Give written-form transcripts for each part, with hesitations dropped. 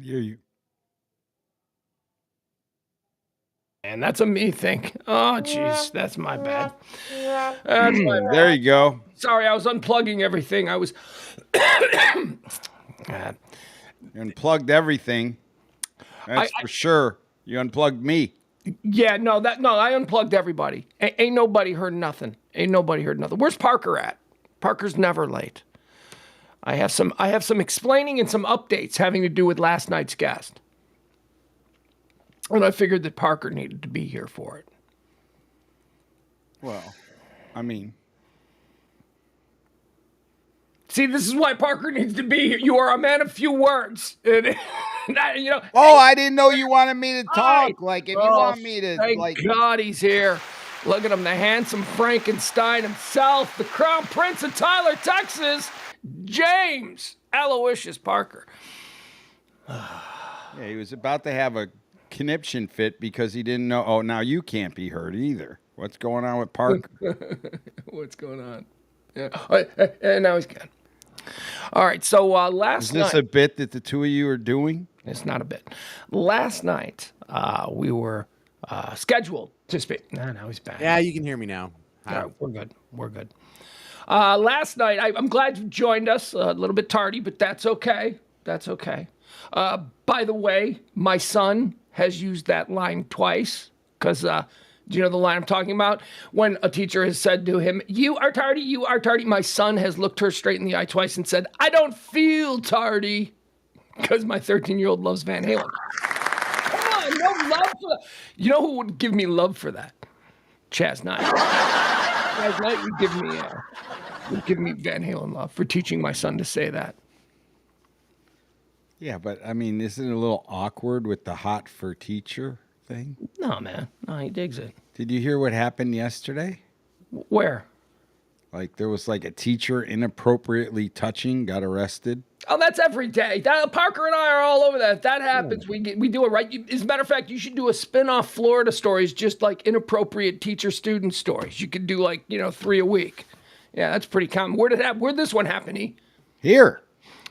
Hear you. And that's a me thing. Oh, jeez, that's my bad. That's my bad. There you go. Sorry, I was unplugging everything. I was. You unplugged everything. That's for sure. You unplugged me. Yeah, I unplugged everybody. Ain't nobody heard nothing. Where's Parker at? Parker's never late. I have some explaining and some updates having to do with last night's guest. And I figured that Parker needed to be here for it. Well, I mean, see, this is why Parker needs to be here. You are a man of few words. And, oh, I didn't know you wanted me to talk. Like, if you want me to, thank God he's here. Look at him, the handsome Frankenstein himself, the Crown Prince of Tyler, Texas, James Aloysius Parker. Yeah, he was about to have a conniption fit because he didn't know. Oh, now you can't be heard either. What's going on with Parker? What's going on? Yeah. And now he's gone. All right, so last night... Is this a bit that the two of you are doing? It's not a bit. Last night, we were scheduled to speak. No, he's back. Yeah, you can hear me now. All right, we're good. Last night, I'm glad you joined us. A little bit tardy, but that's okay. By the way, my son has used that line twice because... do you know the line I'm talking about? When a teacher has said to him, you are tardy. My son has looked her straight in the eye twice and said, I don't feel tardy. Because my 13-year-old loves Van Halen. Come on, no love for that. You know who would give me love for that? Chaz Knight. Chaz Knight would give me Van Halen love for teaching my son to say that. Yeah, but I mean, isn't it a little awkward with the hot for teacher thing? No, man. No, he digs it. Did you hear what happened yesterday? Where? Like there was like a teacher inappropriately touching, got arrested. Oh, that's every day. Parker and I are all over that. If that happens, we do it right. As a matter of fact, you should do a spin-off Florida stories, just like inappropriate teacher-student stories. You could do 3 a week. Yeah, that's pretty common. Where'd this one happen, E? Here.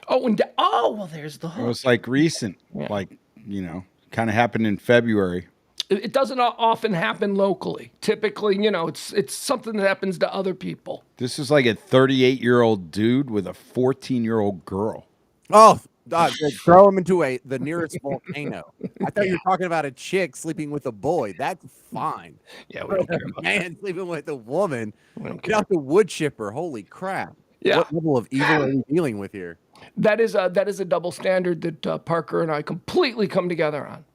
Oh, well, there's the hook. It was like recent, kind of happened in February. It doesn't often happen locally. Typically, it's something that happens to other people. This is like a 38-year-old dude with a 14-year-old girl. Oh, throw him into the nearest volcano. I thought you were talking about a chick sleeping with a boy. That's fine. Yeah, we don't care about man sleeping with a woman. Get out the wood chipper. Holy crap. Yeah. What level of evil are you dealing with here? That is a double standard that Parker and I completely come together on.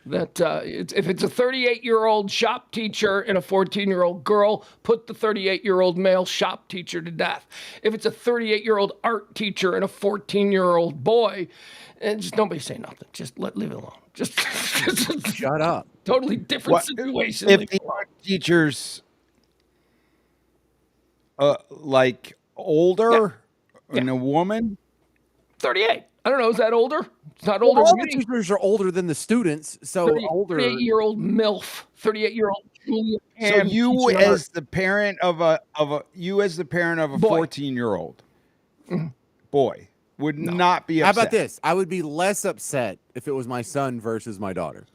That if it's a 38-year-old shop teacher and a 14-year-old girl, put the 38-year-old male shop teacher to death. If it's a 38-year-old art teacher and a 14-year-old boy, and just nobody say nothing. Just leave it alone. Just shut up. Totally different situation. If the art teacher's like older and a woman, 38. I don't know. Is that older? It's not older. All the teachers are older than the students, so older. 38-year-old MILF, 38-year-old Julia. So you as the parent of a 14-year-old boy would not be upset. How about this? I would be less upset if it was my son versus my daughter.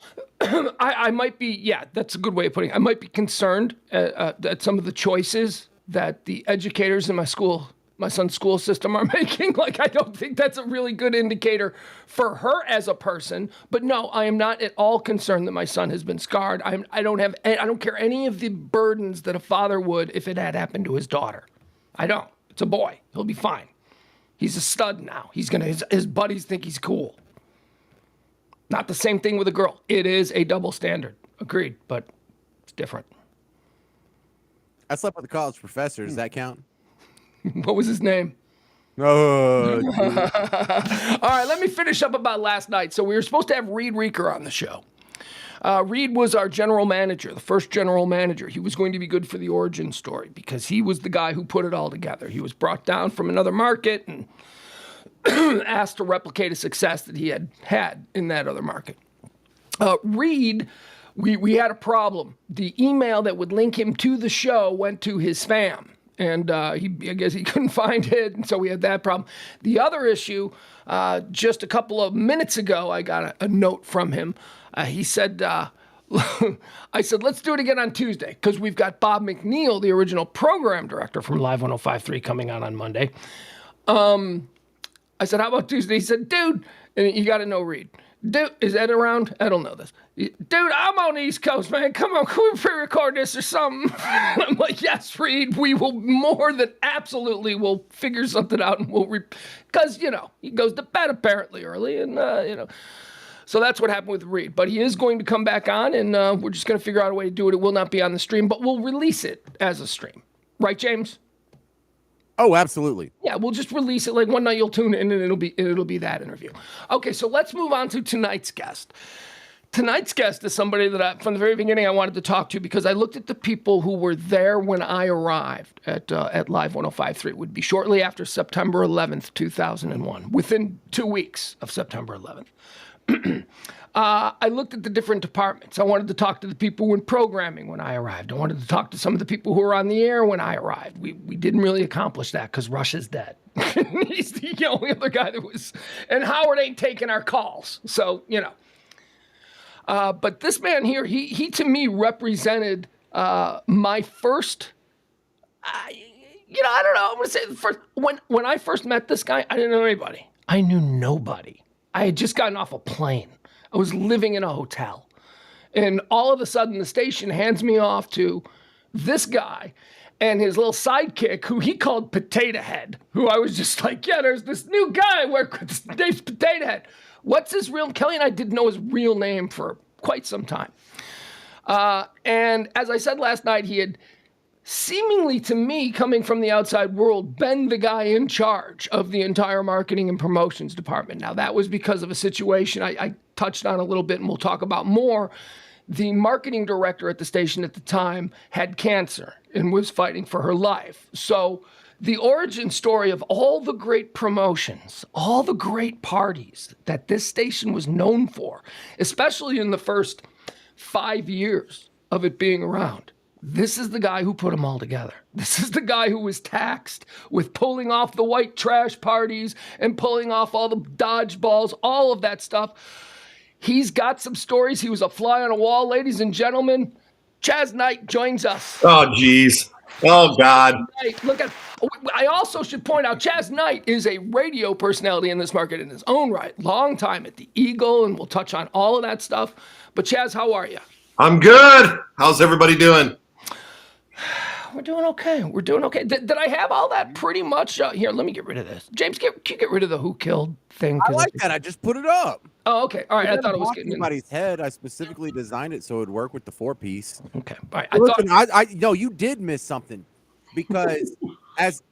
I might be. Yeah, that's a good way of putting it. I might be concerned at some of the choices that the educators in my son's school system are making. I don't think that's a really good indicator for her as a person. But no, I am not at all concerned that my son has been scarred. I don't care any of the burdens that a father would if it had happened to his daughter. I don't. It's a boy. He'll be fine. He's a stud now. His buddies think he's cool. Not the same thing with a girl. It is a double standard. Agreed, but it's different. I slept with a college professor. Does that count? What was his name? Oh, all right, let me finish up about last night. So we were supposed to have Reed Reeker on the show. Reed was our general manager, the first general manager. He was going to be good for the origin story because he was the guy who put it all together. He was brought down from another market and asked to replicate a success that he had in that other market. Reed, we had a problem. The email that would link him to the show went to his spam and I guess he couldn't find it, and so we had that problem. The other issue, just a couple of minutes ago, I got a note from him. He said, I said, let's do it again on Tuesday, because we've got Bob McNeil, the original program director from Live 105.3, coming on Monday. I said, how about Tuesday? He said, dude, and you got to know Reed. Dude, is Ed around? I don't know this. Dude, I'm on the East Coast, man. Come on, can we pre-record this or something? I'm like, yes, Reed, we will more than absolutely will figure something out, and we'll because, he goes to bed apparently early, and, So that's what happened with Reed. But he is going to come back on, and we're just going to figure out a way to do it. It will not be on the stream, but we'll release it as a stream. Right, James? Oh, absolutely. Yeah, we'll just release it. Like one night you'll tune in and it'll be that interview. Okay, so let's move on to tonight's guest. Tonight's guest is somebody that from the very beginning I wanted to talk to, because I looked at the people who were there when I arrived at Live 105.3. It would be shortly after September 11th, 2001, within 2 weeks of September 11th. I looked at the different departments. I wanted to talk to the people in programming when I arrived. I wanted to talk to some of the people who were on the air when I arrived. We didn't really accomplish that because Rush is dead. He's the only other guy that was, and Howard ain't taking our calls. So, but this man here, he to me represented my first, I don't know. I'm going to say first, when I first met this guy, I didn't know anybody. I knew nobody. I had just gotten off a plane. I was living in a hotel. And all of a sudden, the station hands me off to this guy and his little sidekick, who he called Potato Head, who I was just like, yeah, there's this new guy where his name's Potato Head. What's his real? Kelly and I didn't know his real name for quite some time. And as I said last night, he had seemingly, to me, coming from the outside world, been the guy in charge of the entire marketing and promotions department. Now, that was because of a situation I touched on a little bit and we'll talk about more. The marketing director at the station at the time had cancer and was fighting for her life. So the origin story of all the great promotions, all the great parties that this station was known for, especially in the first 5 years of it being around, this is the guy who put them all together. This is the guy who was taxed with pulling off the white trash parties and pulling off all the dodgeballs, all of that stuff. He's got some stories. He was a fly on a wall, ladies and gentlemen. Chaz Knight joins us. Oh, geez. Oh, God. Look at. I also should point out, Chaz Knight is a radio personality in this market in his own right. Long time at the Eagle, and we'll touch on all of that stuff. But Chaz, how are you? I'm good. How's everybody doing? We're doing okay. We're doing okay. Did I have all that pretty much? Here, let me get rid of this. James, can you get rid of the who killed thing? I like that. I just put it up. Oh, okay. All right. I thought it was getting anybody's head. I specifically designed it so it would work with the 4-piece. Okay. All right. No, you did miss something, because as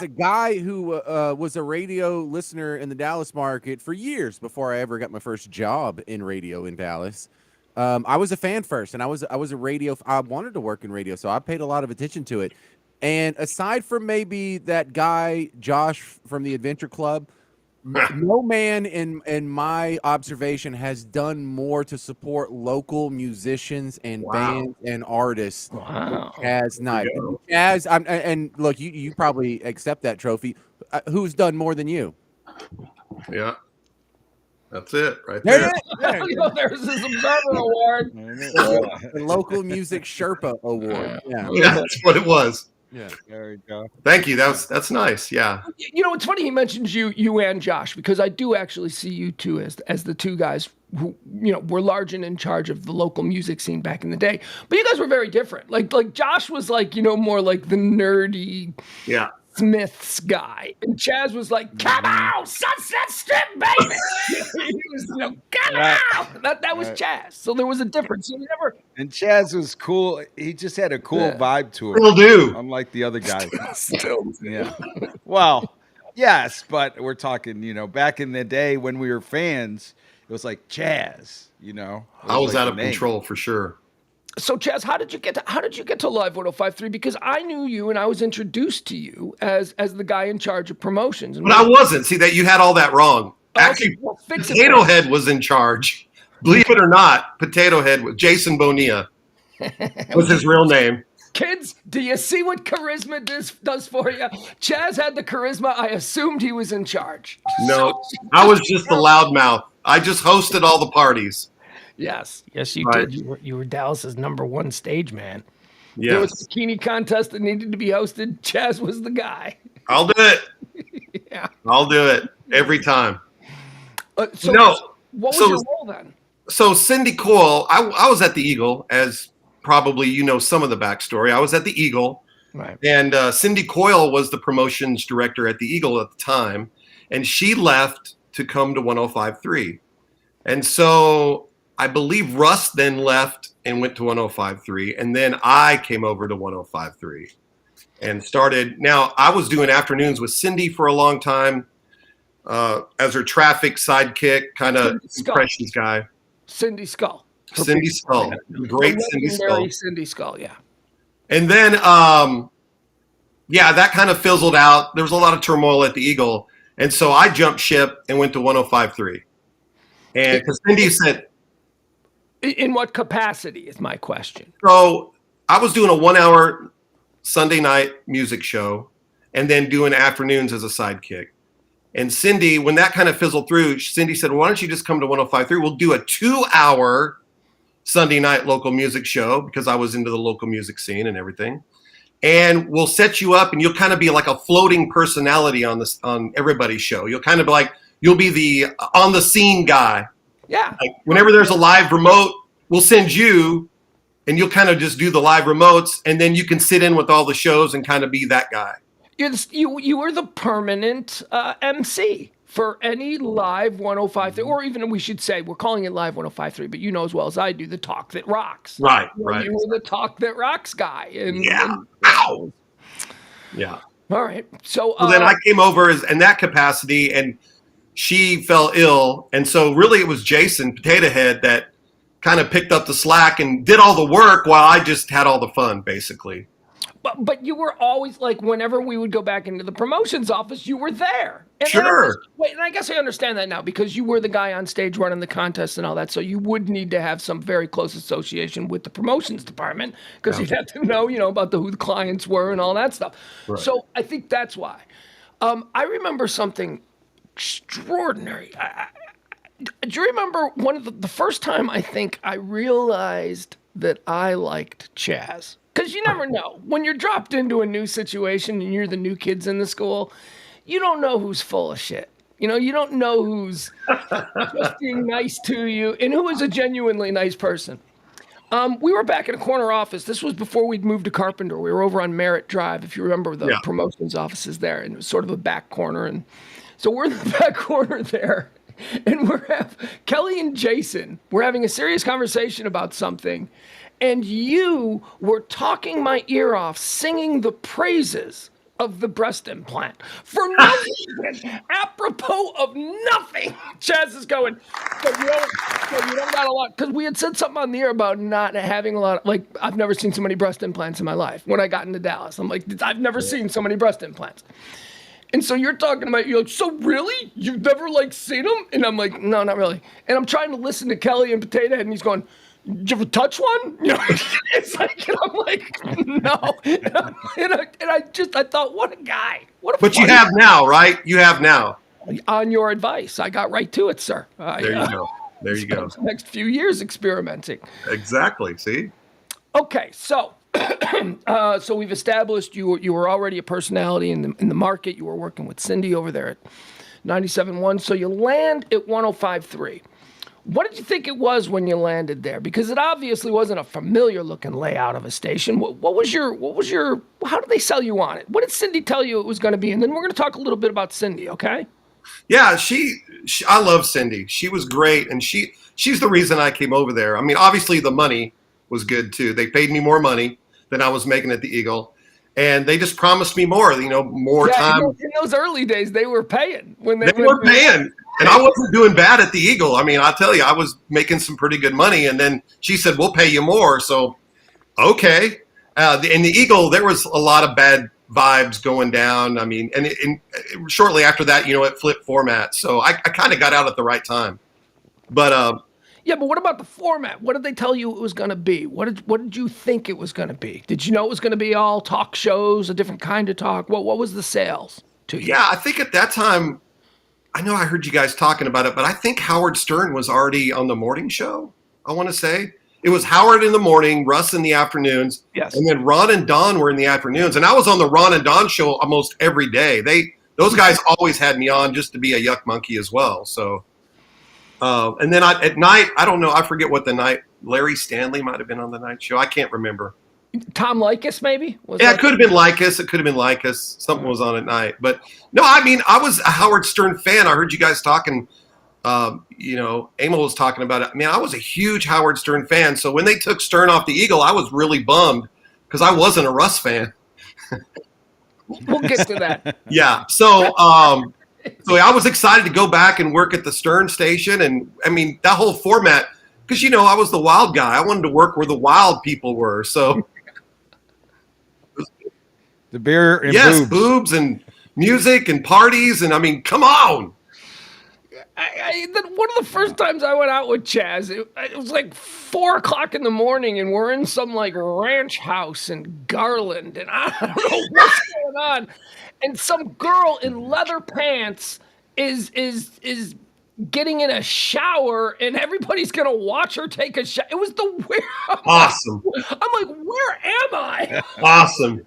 a guy who was a radio listener in the Dallas market for years before I ever got my first job in radio in Dallas, I was a fan first, and I was a radio. I wanted to work in radio, so I paid a lot of attention to it. And aside from maybe that guy Josh from the Adventure Club, no man in my observation has done more to support local musicians and bands and artists. Wow. Chaz Knight. Chaz, and look, you probably accept that trophy. Who's done more than you? Yeah. That's it right there. There's this Observer Award. The Local Music Sherpa Award. Yeah, that's what it was. Yeah, there we go. Thank you. That's nice. Yeah. It's funny he mentions you and Josh, because I do actually see you two as the two guys who were large and in charge of the local music scene back in the day. But you guys were very different. Like Josh was more like the nerdy. Yeah. Smith's guy, and Chaz was like, "Come on, Sunset Strip, baby!" He was, "Come on." That was Chaz. So there was a difference. So And Chaz was cool. He just had a cool vibe to him. Still do. Unlike the other guy. Still, yeah. Well, yes, but we're talking. Back in the day when we were fans, it was like Chaz. I was out of control for sure. So Chaz, how did you get to Live 105.3? Because I knew you and I was introduced to you as the guy in charge of promotions. But I wasn't. See, that you had all that wrong. Actually, Potato Head was in charge. Believe it or not, Potato Head was Jason Bonilla was his real name. Kids, do you see what charisma does for you? Chaz had the charisma. I assumed he was in charge. No, I was just the loudmouth. I just hosted all the parties. Yes, you Right. did. You were Dallas's #1 stage man. There was a Yes. bikini contest that needed to be hosted. Chaz was the guy. I'll do it. Yeah. I'll do it every time. So No. what was So- your role then? So Cindy Coyle, I was at the Eagle, as probably you know some of the backstory. I was at the Eagle, Right. and Cindy Coyle was the promotions director at the Eagle at the time, and she left to come to 105.3. And so I believe Russ then left and went to 105.3, and then I came over to 105.3 and started. Now, I was doing afternoons with Cindy for a long time as her traffic sidekick, kind of impressions guy. Cindy Skull. Cindy Skull. Great Cindy Skull. Cindy Skull, yeah. And then, that kind of fizzled out. There was a lot of turmoil at the Eagle. And so I jumped ship and went to 105.3. And because Cindy said, In what capacity is my question? so I was doing a 1-hour Sunday night music show and then doing afternoons as a sidekick. And Cindy, when that kind of fizzled through, Cindy said, well, why don't you just come to 105.3? We'll do a 2-hour Sunday night local music show, because I was into the local music scene and everything. And we'll set you up and you'll kind of be like a floating personality on everybody's show. You'll kind of be like, you'll be the on the scene guy. Yeah. Like whenever there's a live remote, we'll send you and you'll kind of just do the live remotes, and then you can sit in with all the shows and kind of be that guy. You were the permanent MC for any live 105.3, or even we should say we're calling it live 105.3, but you know as well as I do the talk that rocks. Right. You were the talk that rocks guy. Ow. Yeah. All right. So then I came over in that capacity, and she fell ill, and so really it was Jason Potato Head that kind of picked up the slack and did all the work while I just had all the fun, basically. But you were always like, whenever we would go back into the promotions office, you were there. And Sure. And I guess I understand that now, because you were the guy on stage running the contest and all that. So you would need to have some very close association with the promotions department, because you'd have to know, about who the clients were and all that stuff. Right. So I think that's why. I remember something extraordinary. Do you remember one of the first time I think I realized that I liked Chaz? Because you never know. When you're dropped into a new situation and you're the new kids in the school, you don't know who's full of shit. You don't know who's just being nice to you and who is a genuinely nice person. We were back in a corner office. This was before we'd moved to Carpenter. We were over on Merritt Drive, if you remember the promotions offices there, and it was sort of a back corner. And so we're in the back corner there, and Kelly and Jason, we're having a serious conversation about something. And you were talking my ear off, singing the praises of the breast implant for no reason, apropos of nothing. Chaz is going, so you don't got a lot, because we had said something on the air about not having a lot. Like, I've never seen so many breast implants in my life. When I got into Dallas, I'm like, I've never seen so many breast implants. And so you're talking about, you're like, so really? You've never seen them? And I'm like, no, not really. And I'm trying to listen to Kelly and Potato Head, and he's going, did you ever touch one? It's like, and I'm like, no. And I thought, what a guy. But you have now, right? You have now. On your advice, I got right to it, sir. There you go. There you go. The next few years experimenting. Exactly. See? Okay, so so we've established you were already a personality in the market. You were working with Cindy over there at 97.1. So you land at 105.3. What did you think it was when you landed there? Because it obviously wasn't a familiar looking layout of a station. What was your, how did they sell you on it? What did Cindy tell you it was going to be? And then we're going to talk a little bit about Cindy, okay? Yeah, she I love Cindy. She was great. And she's the reason I came over there. I mean, obviously the money was good too. They paid me more money than I was making at the Eagle. And they just promised me more, more time. In those early days, they were paying. They were paying. And I wasn't doing bad at the Eagle. I mean, I'll tell you, I was making some pretty good money. And then she said, we'll pay you more. So, okay. In the Eagle, there was a lot of bad vibes going down. I mean, and shortly after that, it flipped format. So I kind of got out at the right time. But Yeah, but what about the format? What did they tell you it was going to be? What did you think it was going to be? Did you know it was going to be all talk shows, a different kind of talk? What was the sales to you? Yeah, I think at that time, I know I heard you guys talking about it, but I think Howard Stern was already on the morning show. I want to say it was Howard in the morning, Russ in the afternoons, Yes. and then Ron and Don were in the afternoons. And I was on the Ron and Don show almost every day. Those guys always had me on just to be a yuck monkey as well. So, and then at night, I don't know, I forget what the night. Larry Stanley might have been on the night show. I can't remember. Tom Likas, maybe? It could have been Likas. It could have been Likas. Something was on at night. But no, I mean, I was a Howard Stern fan. I heard you guys talking. Emil was talking about it. I mean, I was a huge Howard Stern fan. So when they took Stern off the Eagle, I was really bummed because I wasn't a Russ fan. We'll get to that. Yeah. So I was excited to go back and work at the Stern station. And I mean, that whole format, because, I was the wild guy. I wanted to work where the wild people were. So. The beer and yes, boobs and music and parties. And I mean, come on. One of the first times I went out with Chaz, it was like 4:00 in the morning, and we're in some like ranch house in Garland, and I don't know what's going on. And some girl in leather pants is getting in a shower, and everybody's gonna watch her take a shower. It was the weird. Awesome. I'm like, where am I? Awesome.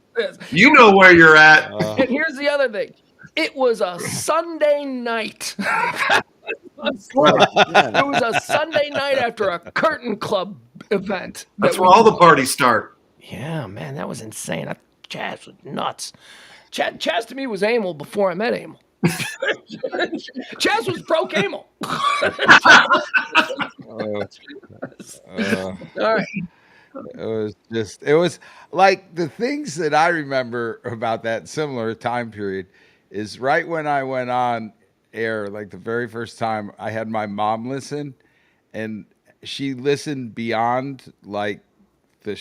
You know where you're at. And here's the other thing. It was a Sunday night. It was a Sunday night after a Curtain Club event. That's where all the parties start. Yeah, man, that was insane. Chaz was nuts. Chaz to me was Emil before I met Emil. Chaz was broke Emil. All right. It was like the things that I remember about that similar time period is right when I went on air, like the very first time I had my mom listen, and she listened beyond like the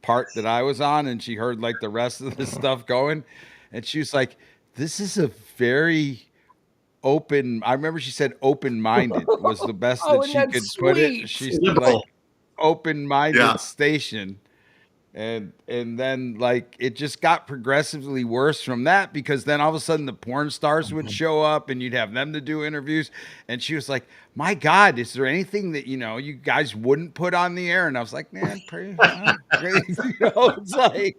part that I was on, and she heard like the rest of the stuff going, and she was like, this is a very open, I remember she said open-minded was the best that she could put it. She said like open-minded station. And then like it just got progressively worse from that, because then all of a sudden the porn stars would show up and you'd have them to do interviews. And she was like, my God, is there anything that, you guys wouldn't put on the air? And I was like, man, it's like,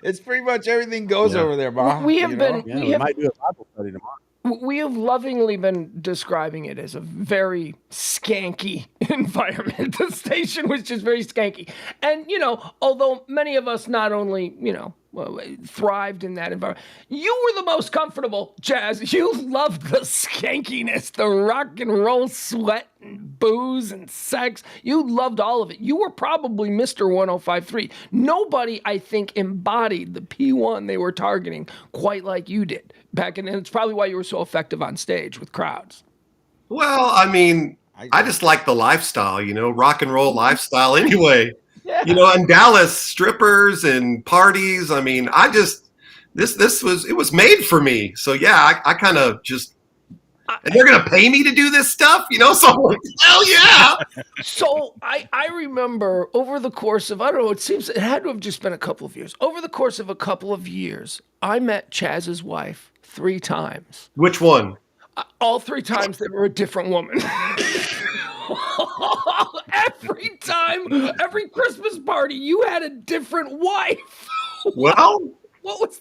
it's pretty much everything goes over there, Mom. We might do a Bible study tomorrow. We have lovingly been describing it as a very skanky environment. The station was just very skanky. And, although many of us not only, thrived in that environment, you were the most comfortable, Chaz. You loved the skankiness, the rock and roll sweat and booze and sex. You loved all of it. You were probably Mr. 1053. Nobody, I think, embodied the P1 they were targeting quite like you did back in. And it's probably why you were so effective on stage with crowds. Well, I mean, I just like the lifestyle, rock and roll lifestyle anyway. Yeah. In Dallas, strippers and parties. I mean, it was made for me. So yeah, I kind of just, and they're going to pay me to do this stuff, so I'm like, hell yeah. So I remember over the course of, I don't know, it had to have just been a couple of years. Over the course of a couple of years, I met Chaz's wife 3 times. Which one? All 3 times they were a different woman. Every time, every Christmas party, you had a different wife. Well,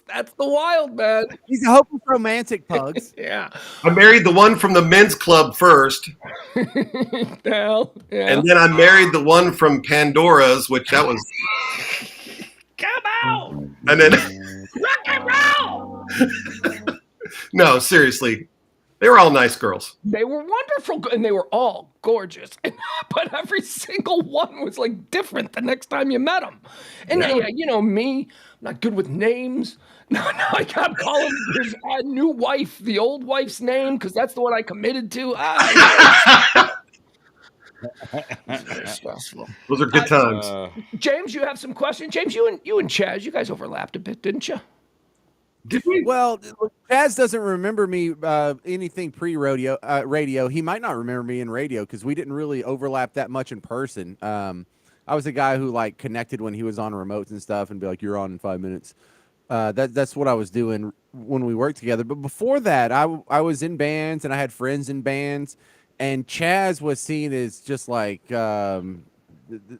that's the wild, man. He's a hopeless romantic, Pugs. Yeah. I married the one from the men's club first. Hell, yeah. And then I married the one from Pandora's, which that was. Come out! And then. Rock and roll! No, seriously. They were all nice girls. They were wonderful, and they were all gorgeous. But every single one was like different the next time you met them. And me, I'm not good with names. No, I can't call him his new wife, the old wife's name, because that's the one I committed to. Very stressful. Those are good times. James, you have some questions. James, you and Chaz, you guys overlapped a bit, didn't you? Did we? Well, Chaz doesn't remember me anything pre-rodeo radio. He might not remember me in radio because we didn't really overlap that much in person. I was a guy who like connected when he was on remotes and stuff, and be like, "You're on in 5 minutes." That's what I was doing when we worked together. But before that, I was in bands and I had friends in bands, and Chaz was seen as just like an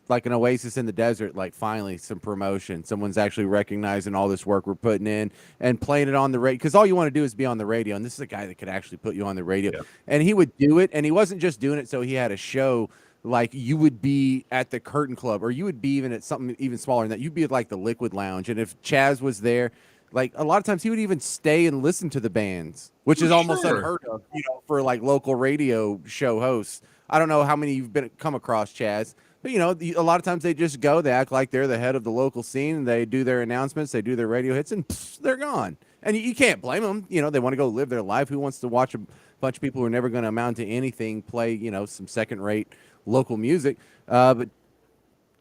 oasis in the desert. Like finally some promotion, someone's actually recognizing all this work we're putting in and playing it on the radio, because all you want to do is be on the radio, and this is a guy that could actually put you on the radio. Yeah. And he would do it, and he wasn't just doing it so he had a show. Like you would be at the Curtain Club, or you would be even at something even smaller than that. You'd be at like the Liquid Lounge, and if Chaz was there, like a lot of times he would even stay and listen to the bands, which is almost Sure. unheard of, for like local radio show hosts. I don't know how many you've come across, Chaz, but a lot of times they just go, they act like they're the head of the local scene, and they do their announcements, they do their radio hits, and they're gone. And you can't blame them. They want to go live their life. Who wants to watch a bunch of people who are never going to amount to anything play, some second-rate local music? But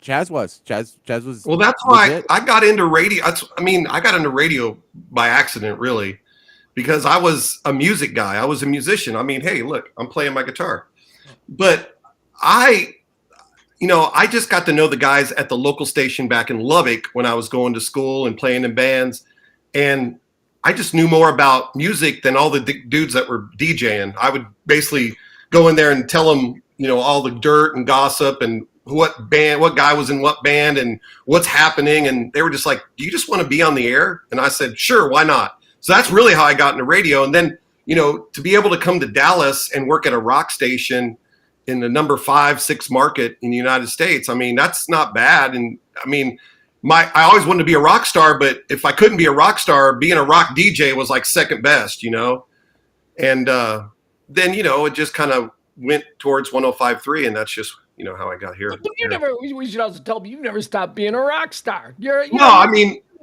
Chaz was. Well, that's why I got into radio. I got into radio by accident, really, because I was a music guy. I was a musician. Hey, look, I'm playing my guitar. But I just got to know the guys at the local station back in Lubbock when I was going to school and playing in bands. And I just knew more about music than all the dudes that were DJing. I would basically go in there and tell them, all the dirt and gossip and what guy was in what band and what's happening. And they were just like, do you just want to be on the air? And I said, sure, why not? So that's really how I got into radio. And then, to be able to come to Dallas and work at a rock station in the number 5, 6 market in the United States, that's not bad. And I always wanted to be a rock star, but if I couldn't be a rock star, being a rock DJ was like second best, And then, it just kind of went towards 105.3, and that's just, how I got here. But we should also tell you, you've never stopped being a rock star.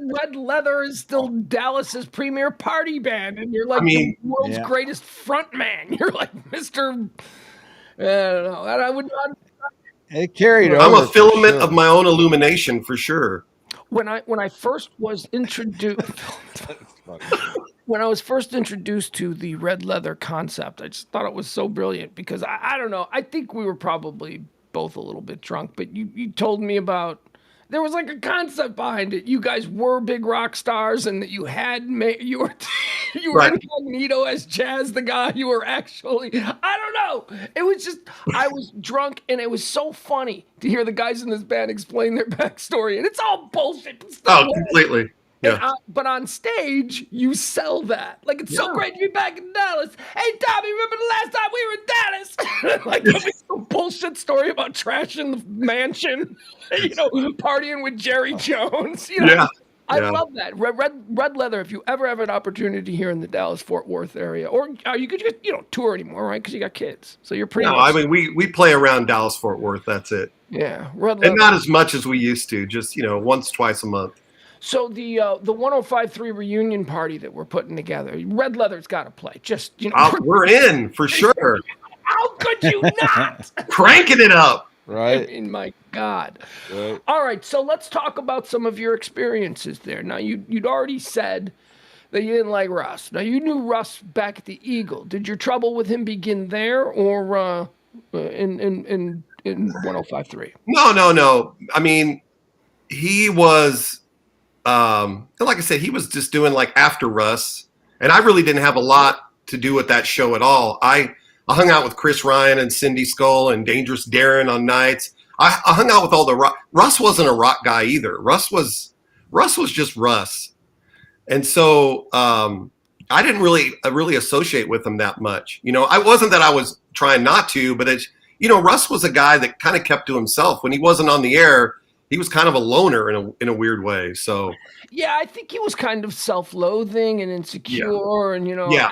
Red Leather is still Dallas's premier party band, and you're like the world's greatest front man. You're like Mr. I don't know. And I would not. It carried over. I'm a filament of my own illumination for sure. When I first was introduced, when I was first introduced to the Red Leather concept, I just thought it was so brilliant because I don't know. I think we were probably both a little bit drunk, but you told me about. There was like a concept behind it. You guys were big rock stars, and that you were Right. incognito as Chaz, the guy. You were actually, I don't know. It was just, I was drunk, and it was so funny to hear the guys in this band explain their backstory, and it's all bullshit. Completely. Yeah. But on stage, you sell that. Like, it's so great to be back in Dallas. Hey, Tommy, remember the last time we were in Dallas? Like, it's a bullshit story about trashing the mansion, partying with Jerry Jones. I love that. Red Leather, if you ever have an opportunity here in the Dallas-Fort Worth area, or you could just, tour anymore, right? Because you got kids. So you're pretty we play around Dallas-Fort Worth. That's it. Yeah. Red Leather. And not as much as we used to, just, once, twice a month. So the 105.3 reunion party that we're putting together, Red Leather's got to play. Just we're in for sure. How could you not? Cranking it up, right? My God. Right. All right, so let's talk about some of your experiences there. Now you'd already said that you didn't like Russ. Now you knew Russ back at the Eagle. Did your trouble with him begin there or in 105.3? No. He was. Like I said, he was just doing like after Russ, and I really didn't have a lot to do with that show at all. I hung out with Chris Ryan and Cindy Skull and Dangerous Darren on nights. I hung out with all the rock. Russ wasn't a rock guy either. Russ was just Russ, and so I didn't really associate with him that much. I wasn't that I was trying not to, but it's Russ was a guy that kind of kept to himself when he wasn't on the air. He was kind of a loner in a weird way. So yeah, I think he was kind of self-loathing and insecure, and Yeah.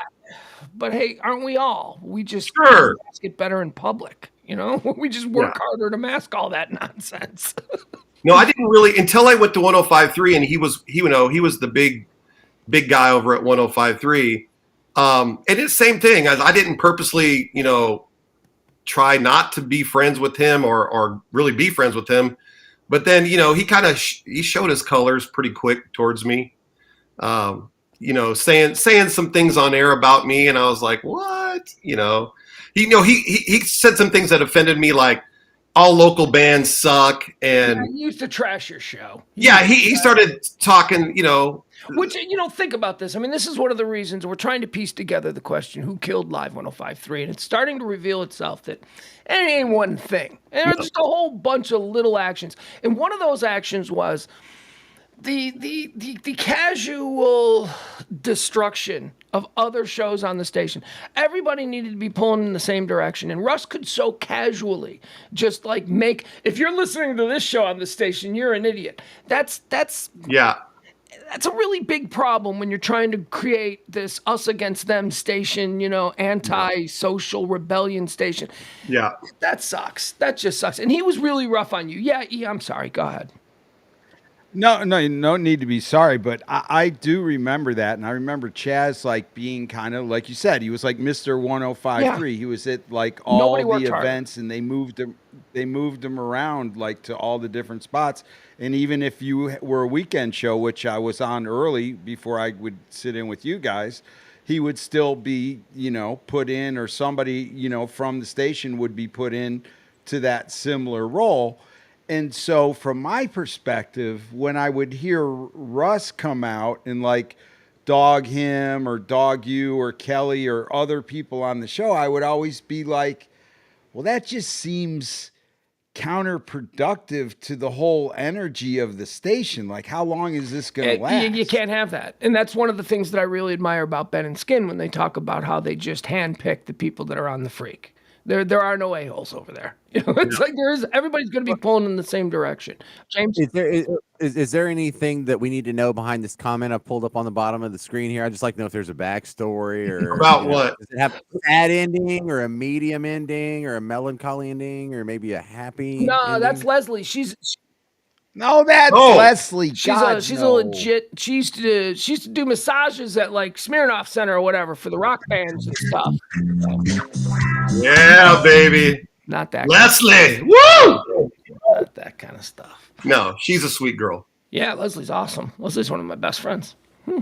But hey, aren't we all? We just get better in public. We just work harder to mask all that nonsense. No, I didn't really until I went to 105.3, and he was the big guy over at 105.3. And it's the same thing. I didn't purposely try not to be friends with him or really be friends with him. But then, he kind of he showed his colors pretty quick towards me. saying some things on air about me, and I was like, what? He said some things that offended me, like all local bands suck, and he used to trash your show. He started talking, Which, think about this. I mean, this is one of the reasons we're trying to piece together the question, who killed Live 105.3? And it's starting to reveal itself that it ain't one thing. And there's just a whole bunch of little actions. And one of those actions was the casual destruction of other shows on the station. Everybody needed to be pulling in the same direction. And Russ could so casually just like if you're listening to this show on the station, you're an idiot. That's a really big problem when you're trying to create this us against them station, anti-social rebellion station. Yeah. That sucks. That just sucks. And he was really rough on you. Yeah, I'm sorry. Go ahead. No, you don't need to be sorry, but I do remember that, and I remember Chaz being kind of like you said, he was like Mr. 105.3. Yeah. He was at all the events, and they moved him around to all the different spots. And even if you were a weekend show, which I was on early before I would sit in with you guys, he would still be put in, or somebody from the station would be put in to that similar role. And so from my perspective, when I would hear Russ come out and dog him or dog you or Kelly or other people on the show, I would always be like, well, that just seems counterproductive to the whole energy of the station. How long is this going to last? You can't have that. And that's one of the things that I really admire about Ben and Skin when they talk about how they just handpick the people that are on the Freak. There are no a-holes over there. It's everybody's going to be pulling in the same direction. James, is there anything that we need to know behind this comment I pulled up on the bottom of the screen here? I'd just like to know if there's a backstory or about what. Does it have a sad ending or a medium ending or a melancholy ending or maybe a happy? No, ending? That's Leslie. No, that's Leslie. She's a legit. She used to do massages at Smirnoff Center or whatever for the rock bands and stuff. Yeah, baby. Not that Leslie. Woo! Not that kind of stuff. No, she's a sweet girl. Yeah, Leslie's awesome. Leslie's one of my best friends. No,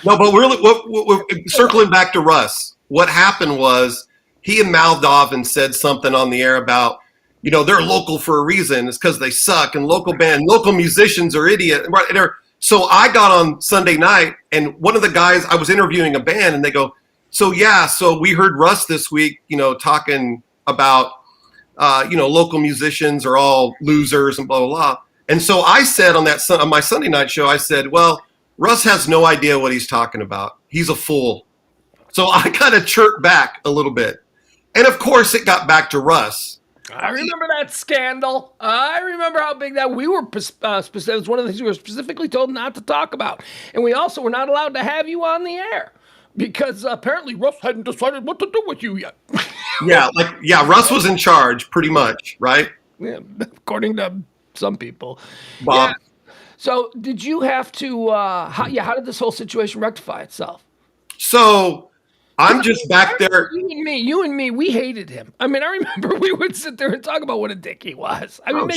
but we're circling back to Russ. What happened was he had mouthed off and said something on the air about, they're local for a reason. It's because they suck, and local musicians are idiots. So I got on Sunday night, and one of the guys, I was interviewing a band, and they go, so we heard Russ this week, talking about, local musicians are all losers and blah, blah, blah. And so I said on my Sunday night show, I said, well, Russ has no idea what he's talking about. He's a fool. So I kind of chirped back a little bit. And of course it got back to Russ. I remember that scandal. I remember how big that we were. It was one of the things we were specifically told not to talk about. And we also were not allowed to have you on the air. Because apparently Russ hadn't decided what to do with you yet. Russ was in charge, pretty much, right? Yeah, according to some people. Bob. Yeah. So did you have to, how did this whole situation rectify itself? So I'm just back there. You and me, we hated him. I mean, I remember we would sit there and talk about what a dick he was. I mean,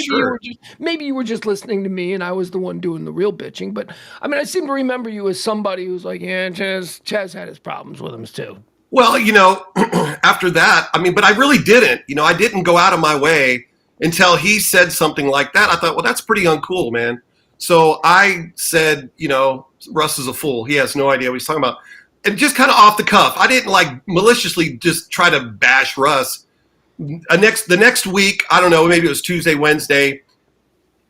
maybe you were just listening to me and I was the one doing the real bitching. But I mean, I seem to remember you as somebody who's like, yeah, Chaz had his problems with him too. Well, after that, but I really didn't. I didn't go out of my way until he said something like that. I thought, well, that's pretty uncool, man. So I said, Russ is a fool. He has no idea what he's talking about. And just kind of off the cuff. I didn't maliciously just try to bash Russ. The next week, I don't know, maybe it was Tuesday, Wednesday,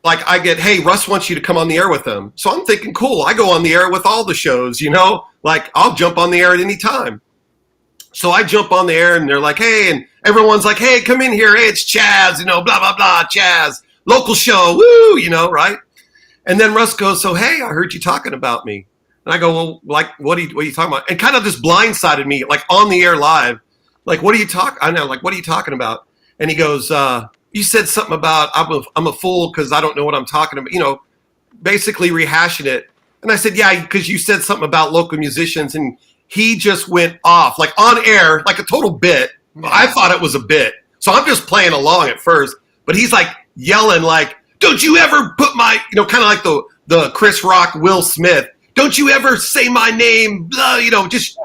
I get, hey, Russ wants you to come on the air with him. So I'm thinking, cool, I go on the air with all the shows, I'll jump on the air at any time. So I jump on the air and they're like, hey, and everyone's like, hey, come in here. Hey, it's Chaz, blah, blah, blah, Chaz, local show, woo, right? And then Russ goes, so, hey, I heard you talking about me. And I go, well, what are you talking about? And kind of just blindsided me, on the air live. What are you talking? I know, what are you talking about? And he goes, you said something about I'm a fool because I don't know what I'm talking about. Basically rehashing it. And I said, yeah, because you said something about local musicians, and he just went off on air, a total bit. I thought it was a bit, so I'm just playing along at first. But he's yelling, don't you ever put my, kind of like the Chris Rock, Will Smith. don't you ever say my name, blah, just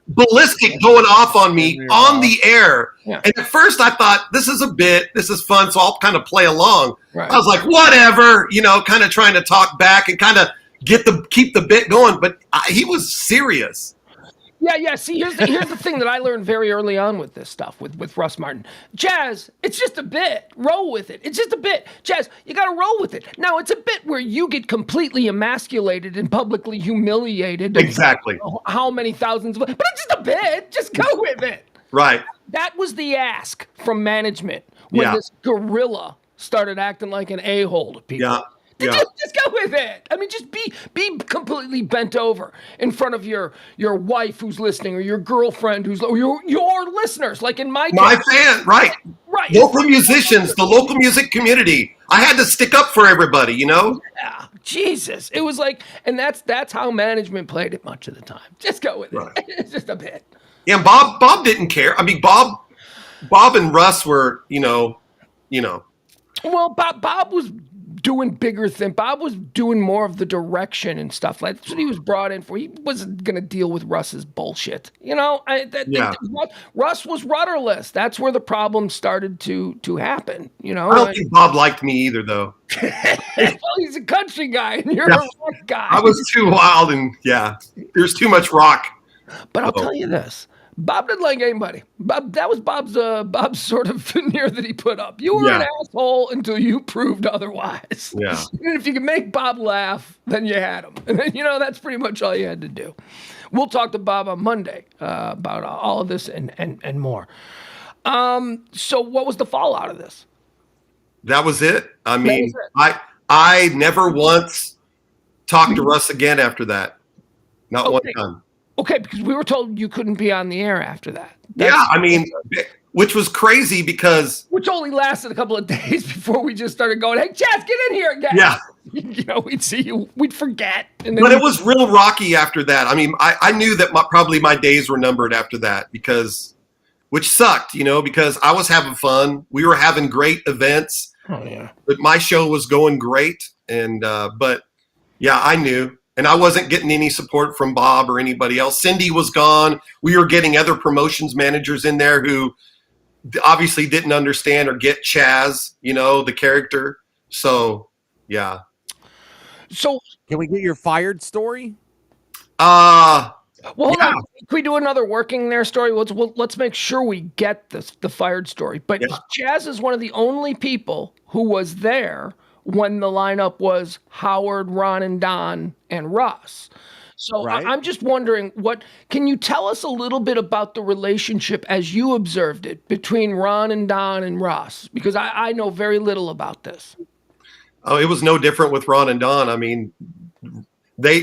ballistic going off on me on the air. Yeah. And at first I thought, this is a bit, this is fun, so I'll kind of play along. Right. I was like, whatever, kind of trying to talk back and kind of keep the bit going. But he was serious. Yeah. See, here's the thing that I learned very early on with this stuff, with Russ Martin. Chaz, it's just a bit. Roll with it. It's just a bit. Chaz, you got to roll with it. Now, it's a bit where you get completely emasculated and publicly humiliated. Exactly. How many thousands but it's just a bit. Just go with it. Right. That was the ask from management when this gorilla started acting like an a-hole to people. Yeah. Just go with it. I mean, just be completely bent over in front of your wife who's listening, or your girlfriend or your listeners. Like in my case, my fan, right? Local musicians, the local music community. I had to stick up for everybody, Yeah, Jesus, it was like, and that's how management played it much of the time. Just go with it. It's just a bit. Yeah, Bob didn't care. I mean, Bob and Russ were, Well, Bob was doing bigger things. Bob was doing more of the direction and stuff. Like, that's what he was brought in for. He wasn't going to deal with Russ's bullshit. Russ was rudderless. That's where the problem started to happen. I don't think Bob liked me either, though. Well, he's a country guy, and you're a rock guy. I was too wild, and there's too much rock. But I'll tell you this. Bob didn't like anybody. That was Bob's sort of veneer that he put up. You were an asshole until you proved otherwise. Yeah. And if you could make Bob laugh, then you had him. And then, that's pretty much all you had to do. We'll talk to Bob on Monday about all of this and more. So what was the fallout of this? That was it. I mean, I never once talked to Russ again after that. Not one time. Okay, because we were told you couldn't be on the air after that. Which was crazy because... Which only lasted a couple of days before we just started going, hey, Chaz, get in here again. Yeah. We'd see you, we'd forget. But it was real rocky after that. I mean, I knew that probably my days were numbered after that which sucked, because I was having fun. We were having great events. Oh, yeah. But my show was going great. And, I knew. And I wasn't getting any support from Bob or anybody else. Cindy was gone. We were getting other promotions managers in there who obviously didn't understand or get Chaz, the character. So, yeah. So, can we get your fired story? Well, hold on. Can we do another working there story? Let's make sure we get the fired story. But Chaz is one of the only people who was there when the lineup was Howard, Ron, and Don, and Russ. So I'm just wondering, can you tell us a little bit about the relationship as you observed it between Ron and Don and Russ? Because I know very little about this. Oh, it was no different with Ron and Don. I mean,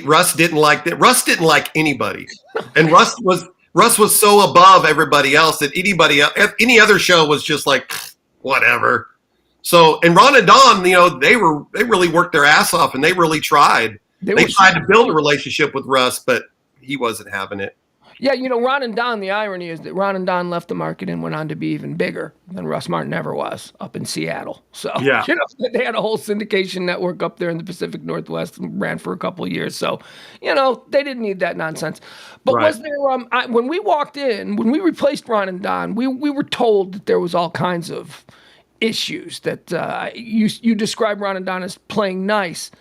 Russ didn't like that. Russ didn't like anybody, and Russ was so above everybody else that any other show was just like whatever. So, and Ron and Don, they really worked their ass off, and they really tried. They tried to build a relationship with Russ, but he wasn't having it. Yeah, Ron and Don, the irony is that Ron and Don left the market and went on to be even bigger than Russ Martin ever was up in Seattle. So, they had a whole syndication network up there in the Pacific Northwest and ran for a couple of years. So, they didn't need that nonsense. But was there, when we walked in, when we replaced Ron and Don, we were told that there was all kinds of issues that you described Ron and Don as playing nice,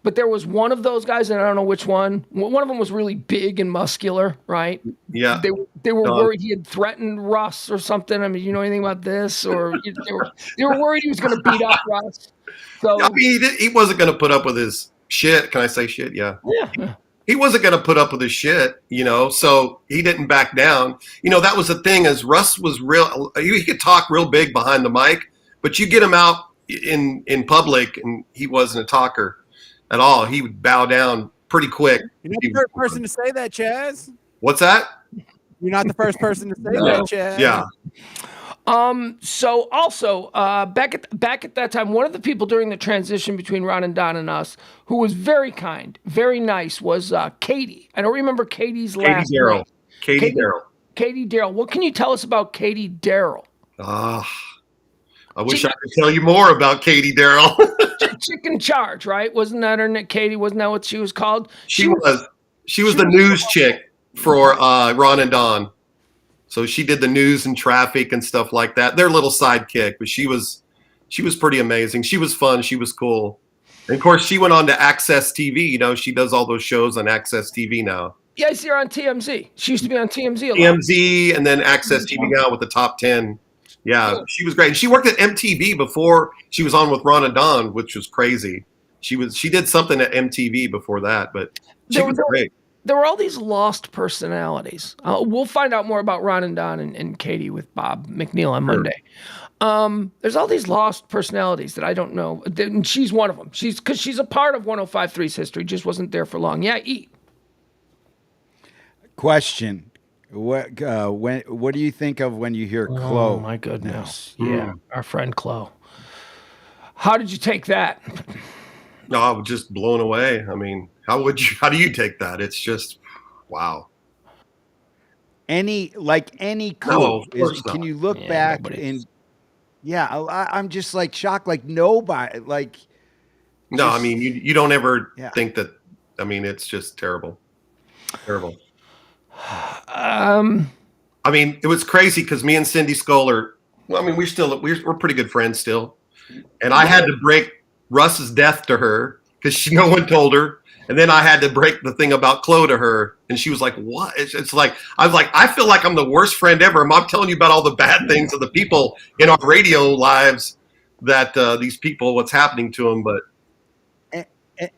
but there was one of those guys, and I don't know which one. One of them was really big and muscular, right? Yeah. They were worried he had threatened Russ or something. I mean, you know anything about this? Or they were worried he was going to beat up Russ. So I mean, he wasn't going to put up with his shit. Can I say shit? Yeah. Yeah. He wasn't going to put up with his shit, so he didn't back down. That was the thing is Russ was real. He could talk real big behind the mic, but you get him out in public and he wasn't a talker at all. He would bow down pretty quick. You're not the first person to say that, Chaz. What's that? You're not the first person to say that, Chaz. Yeah. So also, back at that time, one of the people during the transition between Ron and Don and us, who was very kind, very nice, was Katie. I don't remember Katie's last name. Katie Darrell. Katie Darrell. What can you tell us about Katie Darrell? I wish I could tell you more about Katie Darrell. Chicken Charge, right? Wasn't that her name? Katie, wasn't that what she was called? She was the news chick for Ron and Don. So she did the news and traffic and stuff like that. Their little sidekick, but she was pretty amazing. She was fun. She was cool. And of course, she went on to Access TV. You know, she does all those shows on Access TV now. Yeah, I see her on TMZ. She used to be on TMZ a lot. TMZ and then Access TV now with the top 10. Yeah, she was great. And she worked at MTV before she was on with Ron and Don, which was crazy. She did something at MTV before that, but she was great. There were all these lost personalities. We'll find out more about Ron and Don and Katie with Bob McNeil on Monday. There's all these lost personalities that I don't know. And she's one of them. Because she's a part of 105.3's history, just wasn't there for long. Yeah, eat. Question. What do you think of when you hear Chloe? Oh, my goodness. Yeah, our friend Chloe. How did you take that? No, I was just blown away. I mean, how do you take that? It's just, wow. Any Chloe? No, can you look back and I'm just like shocked. Like nobody, like. No, I mean, you don't ever think that. I mean, it's just terrible. Terrible. I mean, it was crazy because me and Cindy Scholar, well, I mean, we're pretty good friends still. And I had to break Russ's death to her because no one told her. And then I had to break the thing about Chloe to her. And she was like, what? It's like, I was like, I feel like I'm the worst friend ever. I'm telling you about all the bad things of the people in our radio lives that these people, what's happening to them. But.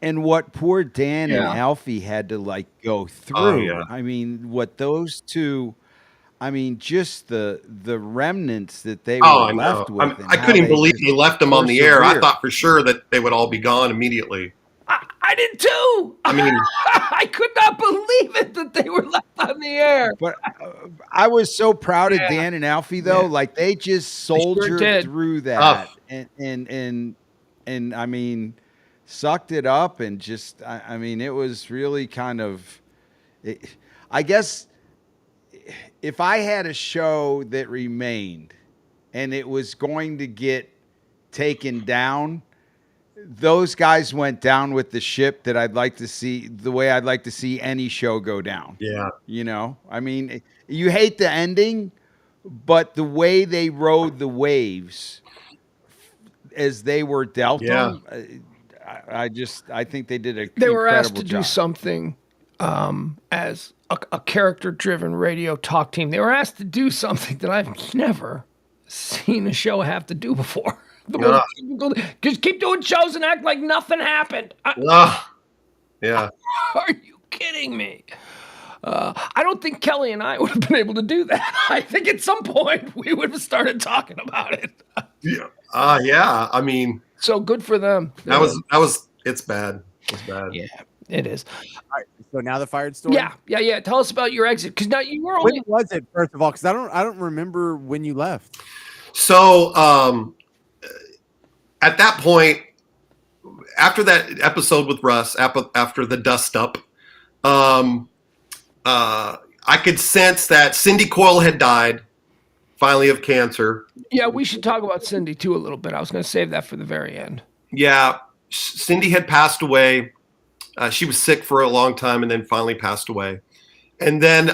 And what poor Dan and Alfie had to like go through. Oh, yeah. I mean, what those two, I mean, just the remnants that they were left with. I couldn't even believe they left them on the air. I thought for sure that they would all be gone immediately. I did too. I mean, I could not believe it that they were left on the air. But I was so proud of Dan and Alfie though. Yeah. Like they just soldiered through that and I mean, sucked it up and just, I mean, it was really kind of, I guess if I had a show that remained and it was going to get taken down, those guys went down with the ship that I'd like to see, the way I'd like to see any show go down. Yeah. You know, I mean, you hate the ending, but the way they rode the waves as they were dealt them, I think they did They were asked to job. Do something as a character-driven radio talk team. They were asked to do something that I've never seen a show have to do before. Just keep doing shows and act like nothing happened. Yeah. Are you kidding me? I don't think Kelly and I would have been able to do that. I think at some point we would have started talking about it. Yeah. I mean, so good for them. It's bad. It's bad. Yeah, it is. All right, so now the fired story. Yeah. Tell us about your exit, because now you were only. When was it, first of all? Because I don't remember when you left. So at that point, after that episode with Russ, after the dust up, I could sense that Cindy Coyle had died finally of cancer. Yeah, we should talk about Cindy too a little bit. I was going to save that for the very end. Yeah, Cindy had passed away. She was sick for a long time and then finally passed away. And then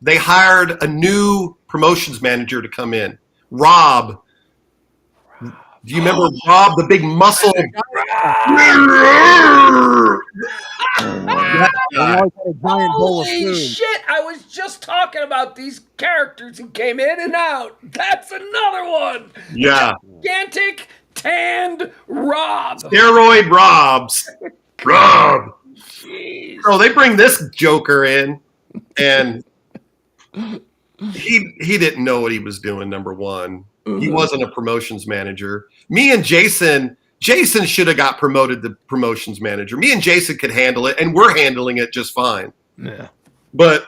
they hired a new promotions manager to come in, Rob. Do you remember Rob, the big muscle? Holy shit! I was just talking about these characters who came in and out. That's another one. Yeah. Gigantic tanned Rob. Steroid Robs. Rob. Jeez. So they bring this Joker in, and he didn't know what he was doing. Number one, he wasn't a promotions manager. Me and Jason should have got promoted to promotions manager. Me and Jason could handle it, and we're handling it just fine. Yeah. But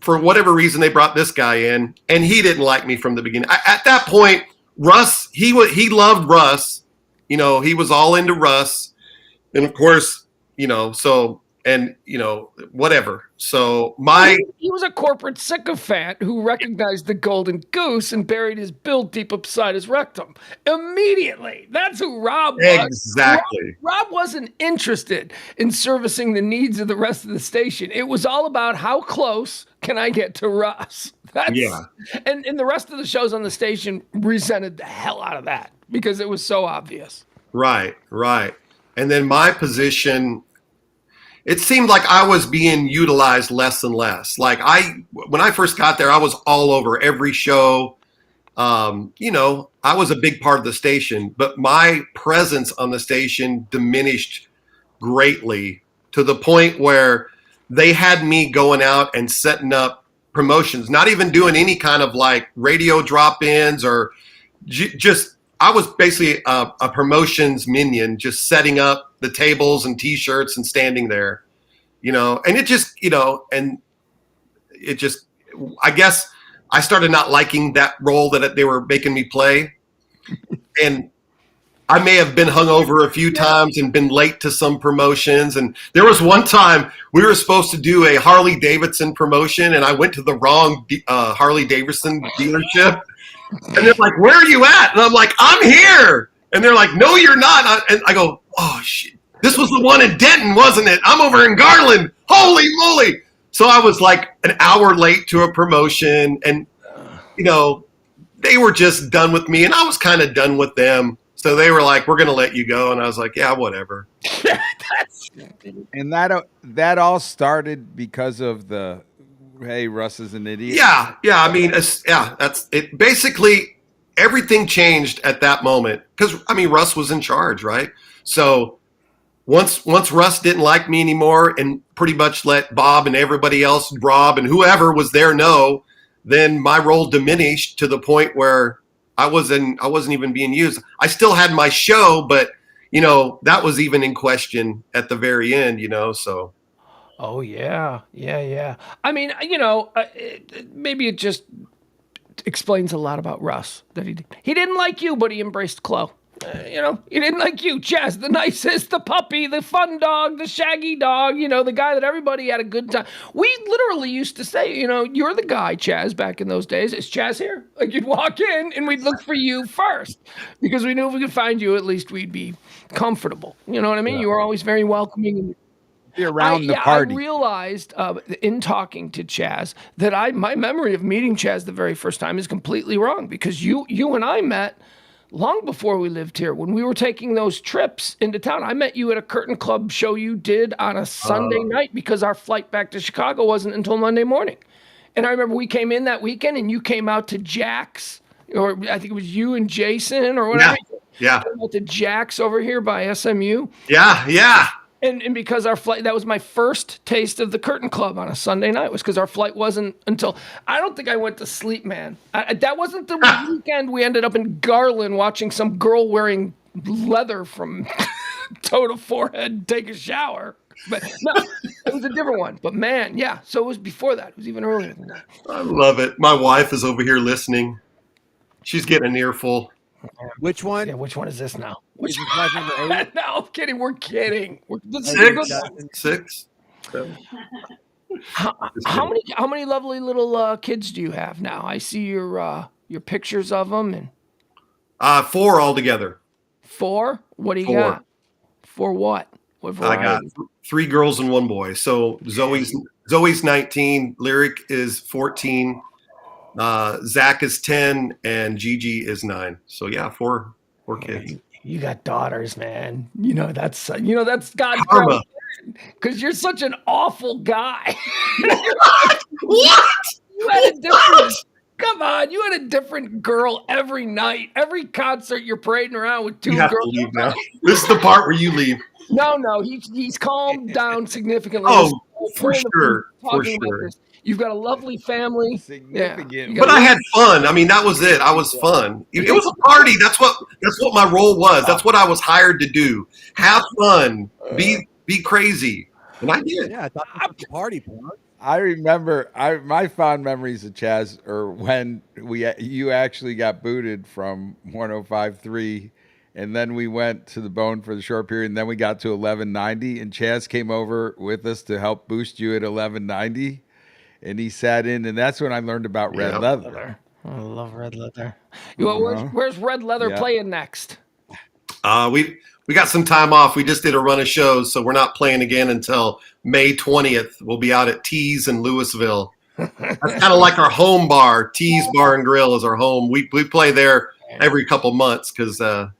for whatever reason, they brought this guy in, and he didn't like me from the beginning. At that point, Russ, he loved Russ. You know, he was all into Russ, and of course, you know. So and whatever. So he was a corporate sycophant who recognized the golden goose and buried his bill deep upside his rectum immediately. That's who Rob was. Exactly. Rob wasn't interested in servicing the needs of the rest of the station. It was all about how close can I get to Russ. And the rest of the shows on the station resented the hell out of that because it was so obvious. Right. And then my position, it seemed like I was being utilized less and less. Like when I first got there, I was all over every show. I was a big part of the station, but my presence on the station diminished greatly to the point where they had me going out and setting up promotions, not even doing any kind of like radio drop-ins or just, I was basically a promotions minion, just setting up the tables and t-shirts and standing there, and it just, I guess I started not liking that role that they were making me play. And I may have been hungover a few times and been late to some promotions. And there was one time we were supposed to do a Harley Davidson promotion, and I went to the wrong Harley Davidson dealership. And they're like, "Where are you at?" And I'm like, "I'm here." And they're like, "No, you're not." And I go, "Oh, shit. This was the one in Denton, wasn't it? I'm over in Garland. Holy moly." So I was like an hour late to a promotion, and, they were just done with me, and I was kind of done with them. So they were like, "We're going to let you go." And I was like, "Yeah, whatever." And that all started because of the, hey, Russ is an idiot. Yeah. I mean, that's it. Basically, everything changed at that moment because, Russ was in charge, right? So once Russ didn't like me anymore and pretty much let Bob and everybody else, Rob and whoever was there know, then my role diminished to the point where I wasn't even being used. I still had my show, but that was even in question at the very end, so. Oh yeah. I mean, maybe it just explains a lot about Russ that he didn't like you, but he embraced Chloe. He didn't like you, Chaz, the nicest, the puppy, the fun dog, the shaggy dog, the guy that everybody had a good time. We literally used to say, "You're the guy, Chaz," back in those days. "Is Chaz here?" Like, you'd walk in and we'd look for you first because we knew if we could find you, at least we'd be comfortable. You know what I mean? Yeah. You were always very welcoming. Around the party. I realized in talking to Chaz that my memory of meeting Chaz the very first time is completely wrong because you and I met long before we lived here. When we were taking those trips into town, I met you at a Curtain Club show you did on a Sunday night because our flight back to Chicago wasn't until Monday morning. And I remember we came in that weekend and you came out to Jack's, or I think it was you and Jason or whatever. Yeah. Came out to Jack's over here by SMU. Yeah. And because our flight, that was my first taste of the Curtain Club on a Sunday night, was because our flight wasn't until, I don't think I went to sleep, man. That wasn't the weekend we ended up in Garland watching some girl wearing leather from toe to forehead take a shower. But no, it was a different one. But man, yeah. So it was before that. It was even earlier than that. I love it. My wife is over here listening. She's getting an earful. Which one? Yeah, which one is this now? Which is flight number 8? No, I'm kidding. We're kidding. Six. How many lovely little kids do you have now? I see your pictures of them and 4 altogether. 4? What do you 4. got? 4 what? What variety? I got 3 girls and 1 boy. So Zoe's 19, Lyric is 14, Zach is 10, and Gigi is 9. So yeah, 4 kids. You got daughters, man. That's God's karma. Because you're such an awful guy. What? You had a different. Come on, you had a different girl every night, every concert. You're parading around with 2 you have girls. To leave now. This is the part where you leave. No, he's calmed down significantly. Oh, for sure. You've got a lovely family. Significant. Yeah. But I had fun. I mean, that was it. I was fun. It was a party. That's what my role was. That's what I was hired to do. Have fun. Be crazy. And I did. Yeah, I thought it was a party, bro. I remember my fond memories of Chaz are when you actually got booted from 105.3 and then we went to the Bone for the short period, and then we got to 1190, and Chaz came over with us to help boost you at 1190, and he sat in, and that's when I learned about red Yep. leather. I love red leather. Where's red leather playing next? We got some time off. We just did a run of shows, so we're not playing again until May 20th. We'll be out at Tees in Louisville. That's kind of like our home bar. Tees Bar and Grill is our home. We play there every couple months because they're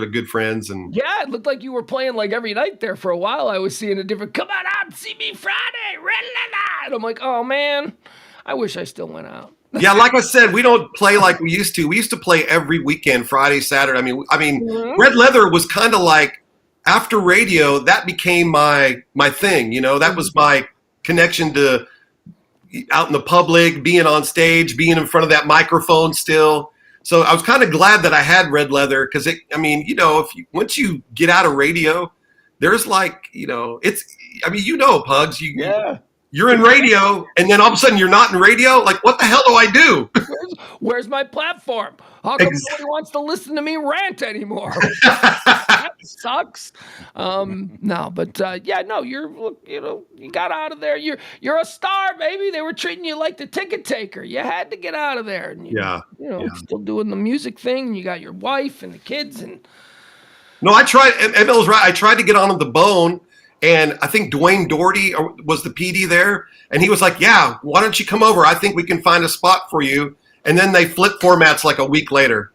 the good friends. And yeah, it looked like you were playing like every night there for a while. I was seeing a different. Come on out and see me Friday, red leather. And I'm like, oh man, I wish I still went out. yeah, like I said, we don't play like we used to. We used to play every weekend, Friday, Saturday. I mean, Red Leather was kind of like after radio. That became my thing. You know, that was my connection to out in the public, being on stage, being in front of that microphone still. So I was kind of glad that I had Red Leather because once you get out of radio, there's like, Pugs, you're in radio, and then all of a sudden you're not in radio. Like, what the hell do I do? Where's my platform? How come nobody wants to listen to me rant anymore? That sucks. No, but you got out of there. You're a star, baby. They were treating you like the ticket taker. You had to get out of there. And still doing the music thing. You got your wife and the kids. And no, I tried. Emil was right. I tried to get on the Bone. And I think Dwayne Doherty was the PD there. And he was like, yeah, why don't you come over? I think we can find a spot for you. And then they flipped formats like a week later.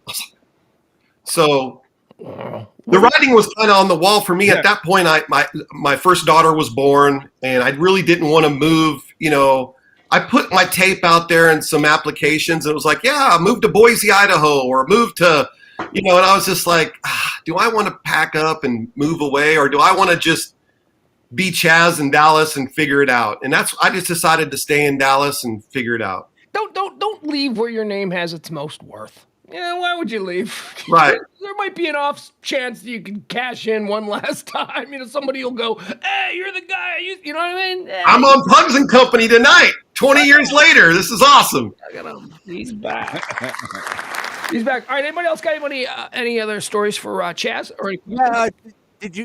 So the writing was kind of on the wall for me. At that point, my first daughter was born, and I really didn't want to move. I put my tape out there and some applications. And it was like, yeah, move to Boise, Idaho, or move to, and I was just like, do I want to pack up and move away? Or do I want to just be Chaz in Dallas and figure it out? And I just decided to stay in Dallas and figure it out. Don't leave where your name has its most worth. Yeah, why would you leave? Right. There might be an off chance that you can cash in one last time. Somebody will go, hey, you're the guy. You know what I mean? Hey. I'm on Pugs and Company tonight. 20 years later. This is awesome. He's back. He's back. All right. Anybody else got any other stories for Chaz? Or did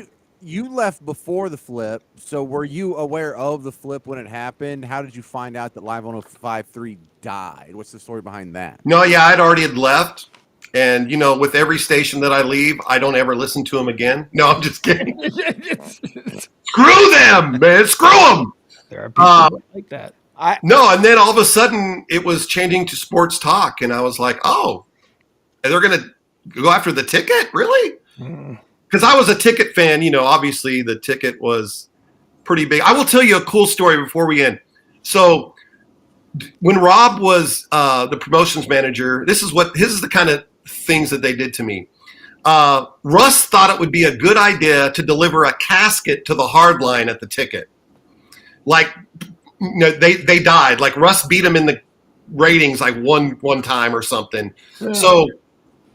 you left before the flip, so were you aware of the flip when it happened? How did you find out that Live 105.3 died? What's the story behind that? No, yeah, I'd already had left. And, with every station that I leave, I don't ever listen to them again. No, I'm just kidding. Screw them, man. Screw them. There are people like that. No, and then all of a sudden it was changing to sports talk. And I was like, oh, they're going to go after the ticket? Really? Because I was a ticket fan, obviously the ticket was pretty big. I will tell you a cool story before we end. So when Rob was the promotions manager, this is the kind of things that they did to me. Russ thought it would be a good idea to deliver a casket to the hard line at the ticket. Like, they died. Like Russ beat them in the ratings like one time or something. Yeah. So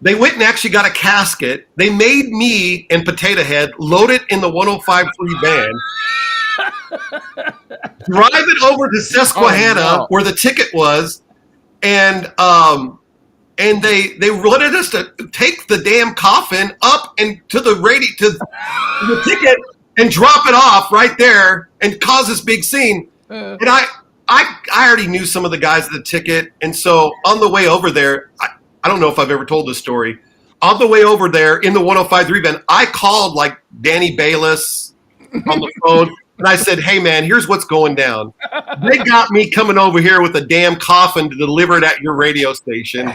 they went and actually got a casket. They made me and Potato Head load it in the 105.3 van, drive it over to Susquehanna where the ticket was, and they wanted us to take the damn coffin up and to the ticket and drop it off right there and cause this big scene. And I already knew some of the guys at the ticket, and so on the way over there, I don't know if I've ever told this story. On the way over there in the 105.3 van, I called like Danny Bayless on the phone, and I said, hey, man, here's what's going down. They got me coming over here with a damn coffin to deliver it at your radio station.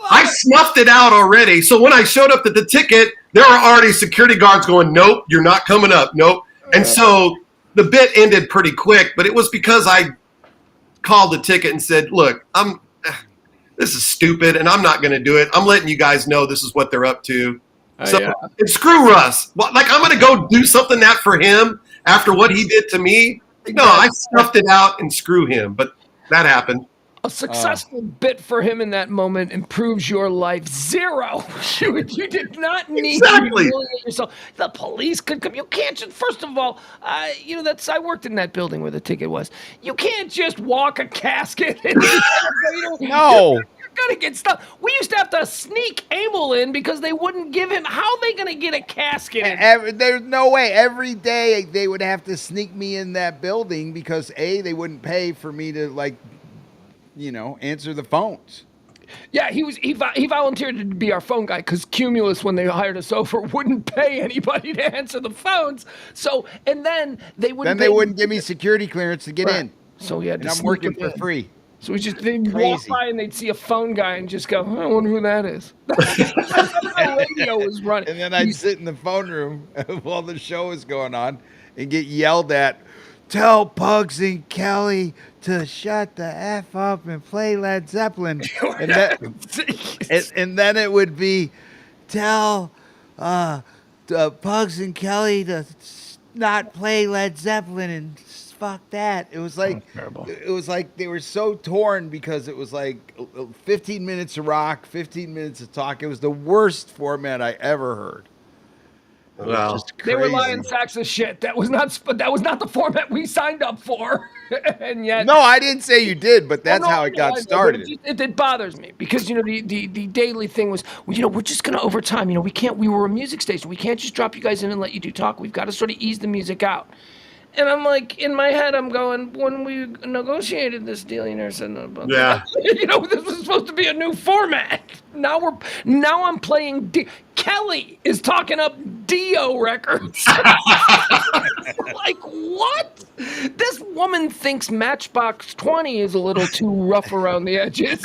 I snuffed it out already. So when I showed up at the ticket, there were already security guards going, nope, you're not coming up. Nope. And so the bit ended pretty quick, but it was because I called the ticket and said, look, this is stupid, and I'm not going to do it. I'm letting you guys know this is what they're up to. And screw Russ. Like, I'm going to go do something that for him after what he did to me? No, I snuffed it out and screw him, but that happened. A successful bit for him in that moment improves your life zero. You did not need to humiliate yourself. The police could come. You can't just, first of all, I worked in that building where the ticket was. You can't just walk a casket. No. gonna get stuff. We used to have to sneak Abel in because they wouldn't give him. How are they gonna get a casket in? There's no way. Every day they would have to sneak me in that building because they wouldn't pay for me to answer the phones. Yeah, he volunteered to be our phone guy because Cumulus, when they hired us over, wouldn't pay anybody to answer the phones. So, and then they wouldn't give me security clearance to get in. So we had to. And I'm working for free. So they'd walk by and they'd see a phone guy and just go, I wonder who that is. That's how radio was running. And then I'd sit in the phone room while the show was going on and get yelled at. Tell Pugs and Kelly to shut the F up and play Led Zeppelin. And then it would be, tell Pugs and Kelly to not play Led Zeppelin and fuck that. It was like they were so torn because it was like 15 minutes of rock, 15 minutes of talk. It was the worst format I ever heard. Wow. They were lying sacks of shit. That was not the format we signed up for. And yet, no, I didn't say you did, but that's how it got started. It bothers me because the daily thing was, we're just gonna overtime. We were a music station. We can't just drop you guys in and let you do talk. We've got to sort of ease the music out. And I'm like, in my head, I'm going, when we negotiated this deal, said, yeah, this was supposed to be a new format. Now I'm playing. Kelly is talking up Dio records. Like, what? This woman thinks Matchbox 20 is a little too rough around the edges.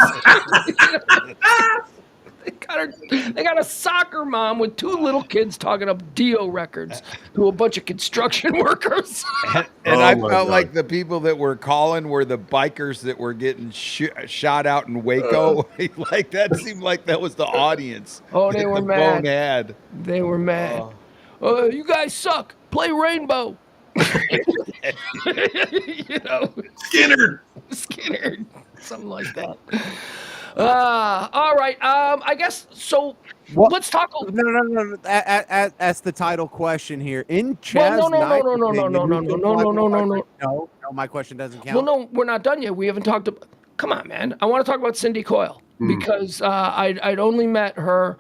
They got a soccer mom with two little kids talking up Dio records to a bunch of construction workers. And I felt like the people that were calling were the bikers that were getting shot out in Waco. Like that seemed like that was the audience. Oh, they were mad. Had. They were mad. You guys suck. Play Rainbow. Skinner, something like that. All right. I guess so. Well, let's talk. No. That's the title question here. In Chaz Knight. No. My question doesn't count. Well, no, we're not done yet. We haven't talked about. Come on, man. I want to talk about Cindy Coyle because I'd only met her.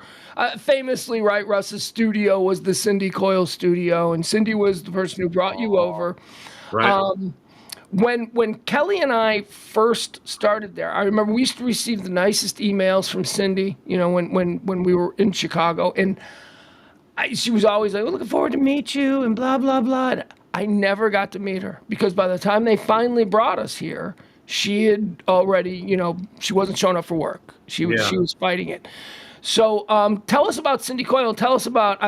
Famously, right? Russ's studio was the Cindy Coyle studio, and Cindy was the person who brought you over. Right. When Kelly and I first started there, I remember we used to receive the nicest emails from Cindy, when we were in Chicago. And she was always like, we're looking forward to meet you and blah, blah, blah. And I never got to meet her because by the time they finally brought us here, she had already, she wasn't showing up for work. She was fighting it. So tell us about Cindy Coyle. Tell us about,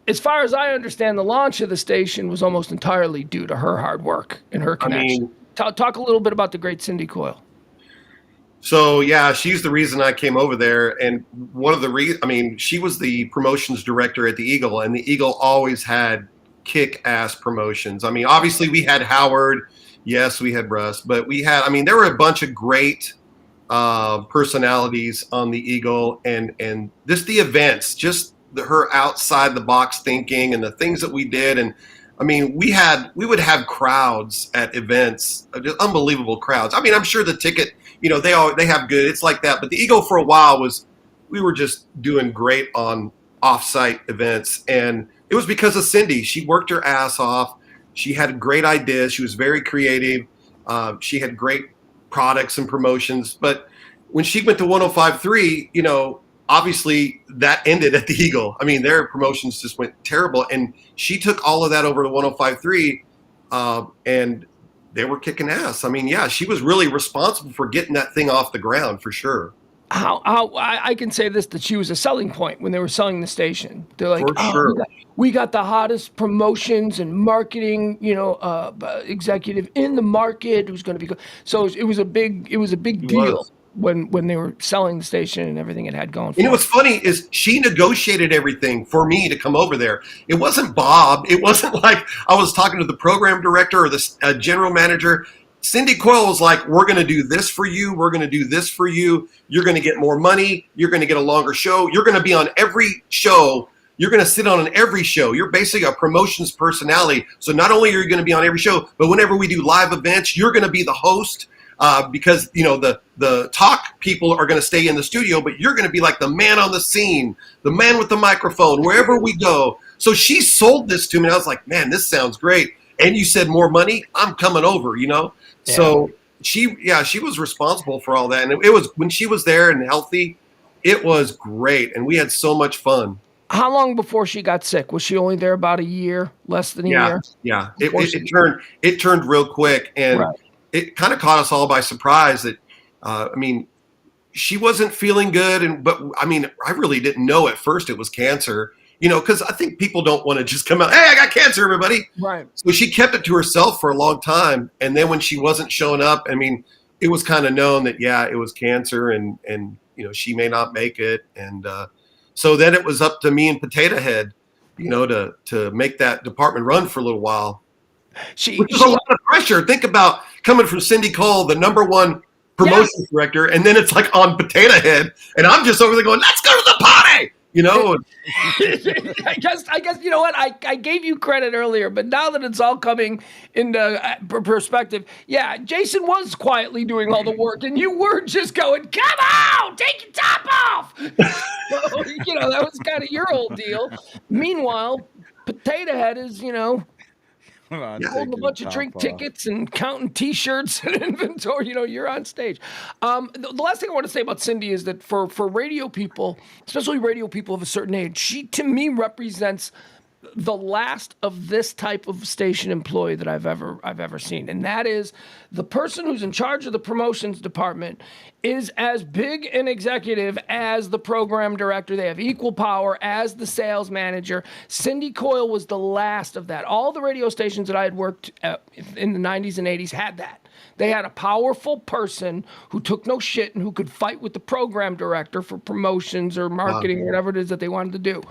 as far as I understand, the launch of the station was almost entirely due to her hard work and her connection. Talk a little bit about the great Cindy Coyle. So, yeah, she's the reason I came over there. And one of the reasons, she was the promotions director at the Eagle, and the Eagle always had kick-ass promotions. Obviously we had Howard. Yes, we had Russ. But we had, there were a bunch of great personalities on the Eagle. And just the events, just her outside the box thinking and the things that we did. And we would have crowds at events, just unbelievable crowds. I'm sure the ticket, they have good, it's like that. But the Eagle for a while we were just doing great on off-site events. And it was because of Cindy. She worked her ass off. She had great ideas. She was very creative. She had great products and promotions. But when she went to 105.3, obviously that ended at the Eagle. Their promotions just went terrible. And she took all of that over to 105.3 and they were kicking ass. She was really responsible for getting that thing off the ground for sure. How I can say this, that she was a selling point when they were selling the station. They're like, sure. we got the hottest promotions and marketing, executive in the market who's going to be good. So it was a big deal. When they were selling the station and everything it had going for it. What's funny is she negotiated everything for me to come over there. It wasn't Bob. It wasn't like I was talking to the program director or the general manager. Cindy Coyle was like, we're going to do this for you. We're going to do this for you. You're going to get more money. You're going to get a longer show. You're going to be on every show. You're going to sit on every show. You're basically a promotions personality. So not only are you going to be on every show, but whenever we do live events, you're going to be the host. because the talk people are going to stay in the studio, but you're going to be like the man on the scene, the man with the microphone wherever we go. So she sold this to me. I was like, man, this sounds great. And you said more money, I'm coming over. So she was responsible for all that, and it was when she was there and healthy, it was great, and we had so much fun. How long before she got sick? Was she only there about a year, less than a year? Yeah. It turned real quick, and it kind of caught us all by surprise that, she wasn't feeling good. But I really didn't know at first it was cancer, because I think people don't want to just come out, hey, I got cancer, everybody. Right. So she kept it to herself for a long time. And then when she wasn't showing up, it was kind of known that, it was cancer, and she may not make it. And, so then it was up to me and Potato Head, to make that department run for a little while. Which is a lot of pressure. Think about coming from Cindy Cole, the number one promotions director, and then it's like on Potato Head, and I'm just over there going, let's go to the party, I guess you know what? I gave you credit earlier, but now that it's all coming into perspective, Jason was quietly doing all the work, and you were just going, come on, take your top off. So, that was kind of your old deal. Meanwhile, Potato Head is, holding a bunch of drink tickets and counting T-shirts and inventory. You're on stage. The last thing I want to say about Cindy is that for radio people, especially radio people of a certain age, she to me represents the last of this type of station employee that I've ever seen, and that is the person who's in charge of the promotions department is as big an executive as the program director. They have equal power as the sales manager. Cindy Coyle was the last of that. All the radio stations that I had worked at in the 90s and 80s had that. They had a powerful person who took no shit and who could fight with the program director for promotions or marketing or whatever it is that they wanted to do.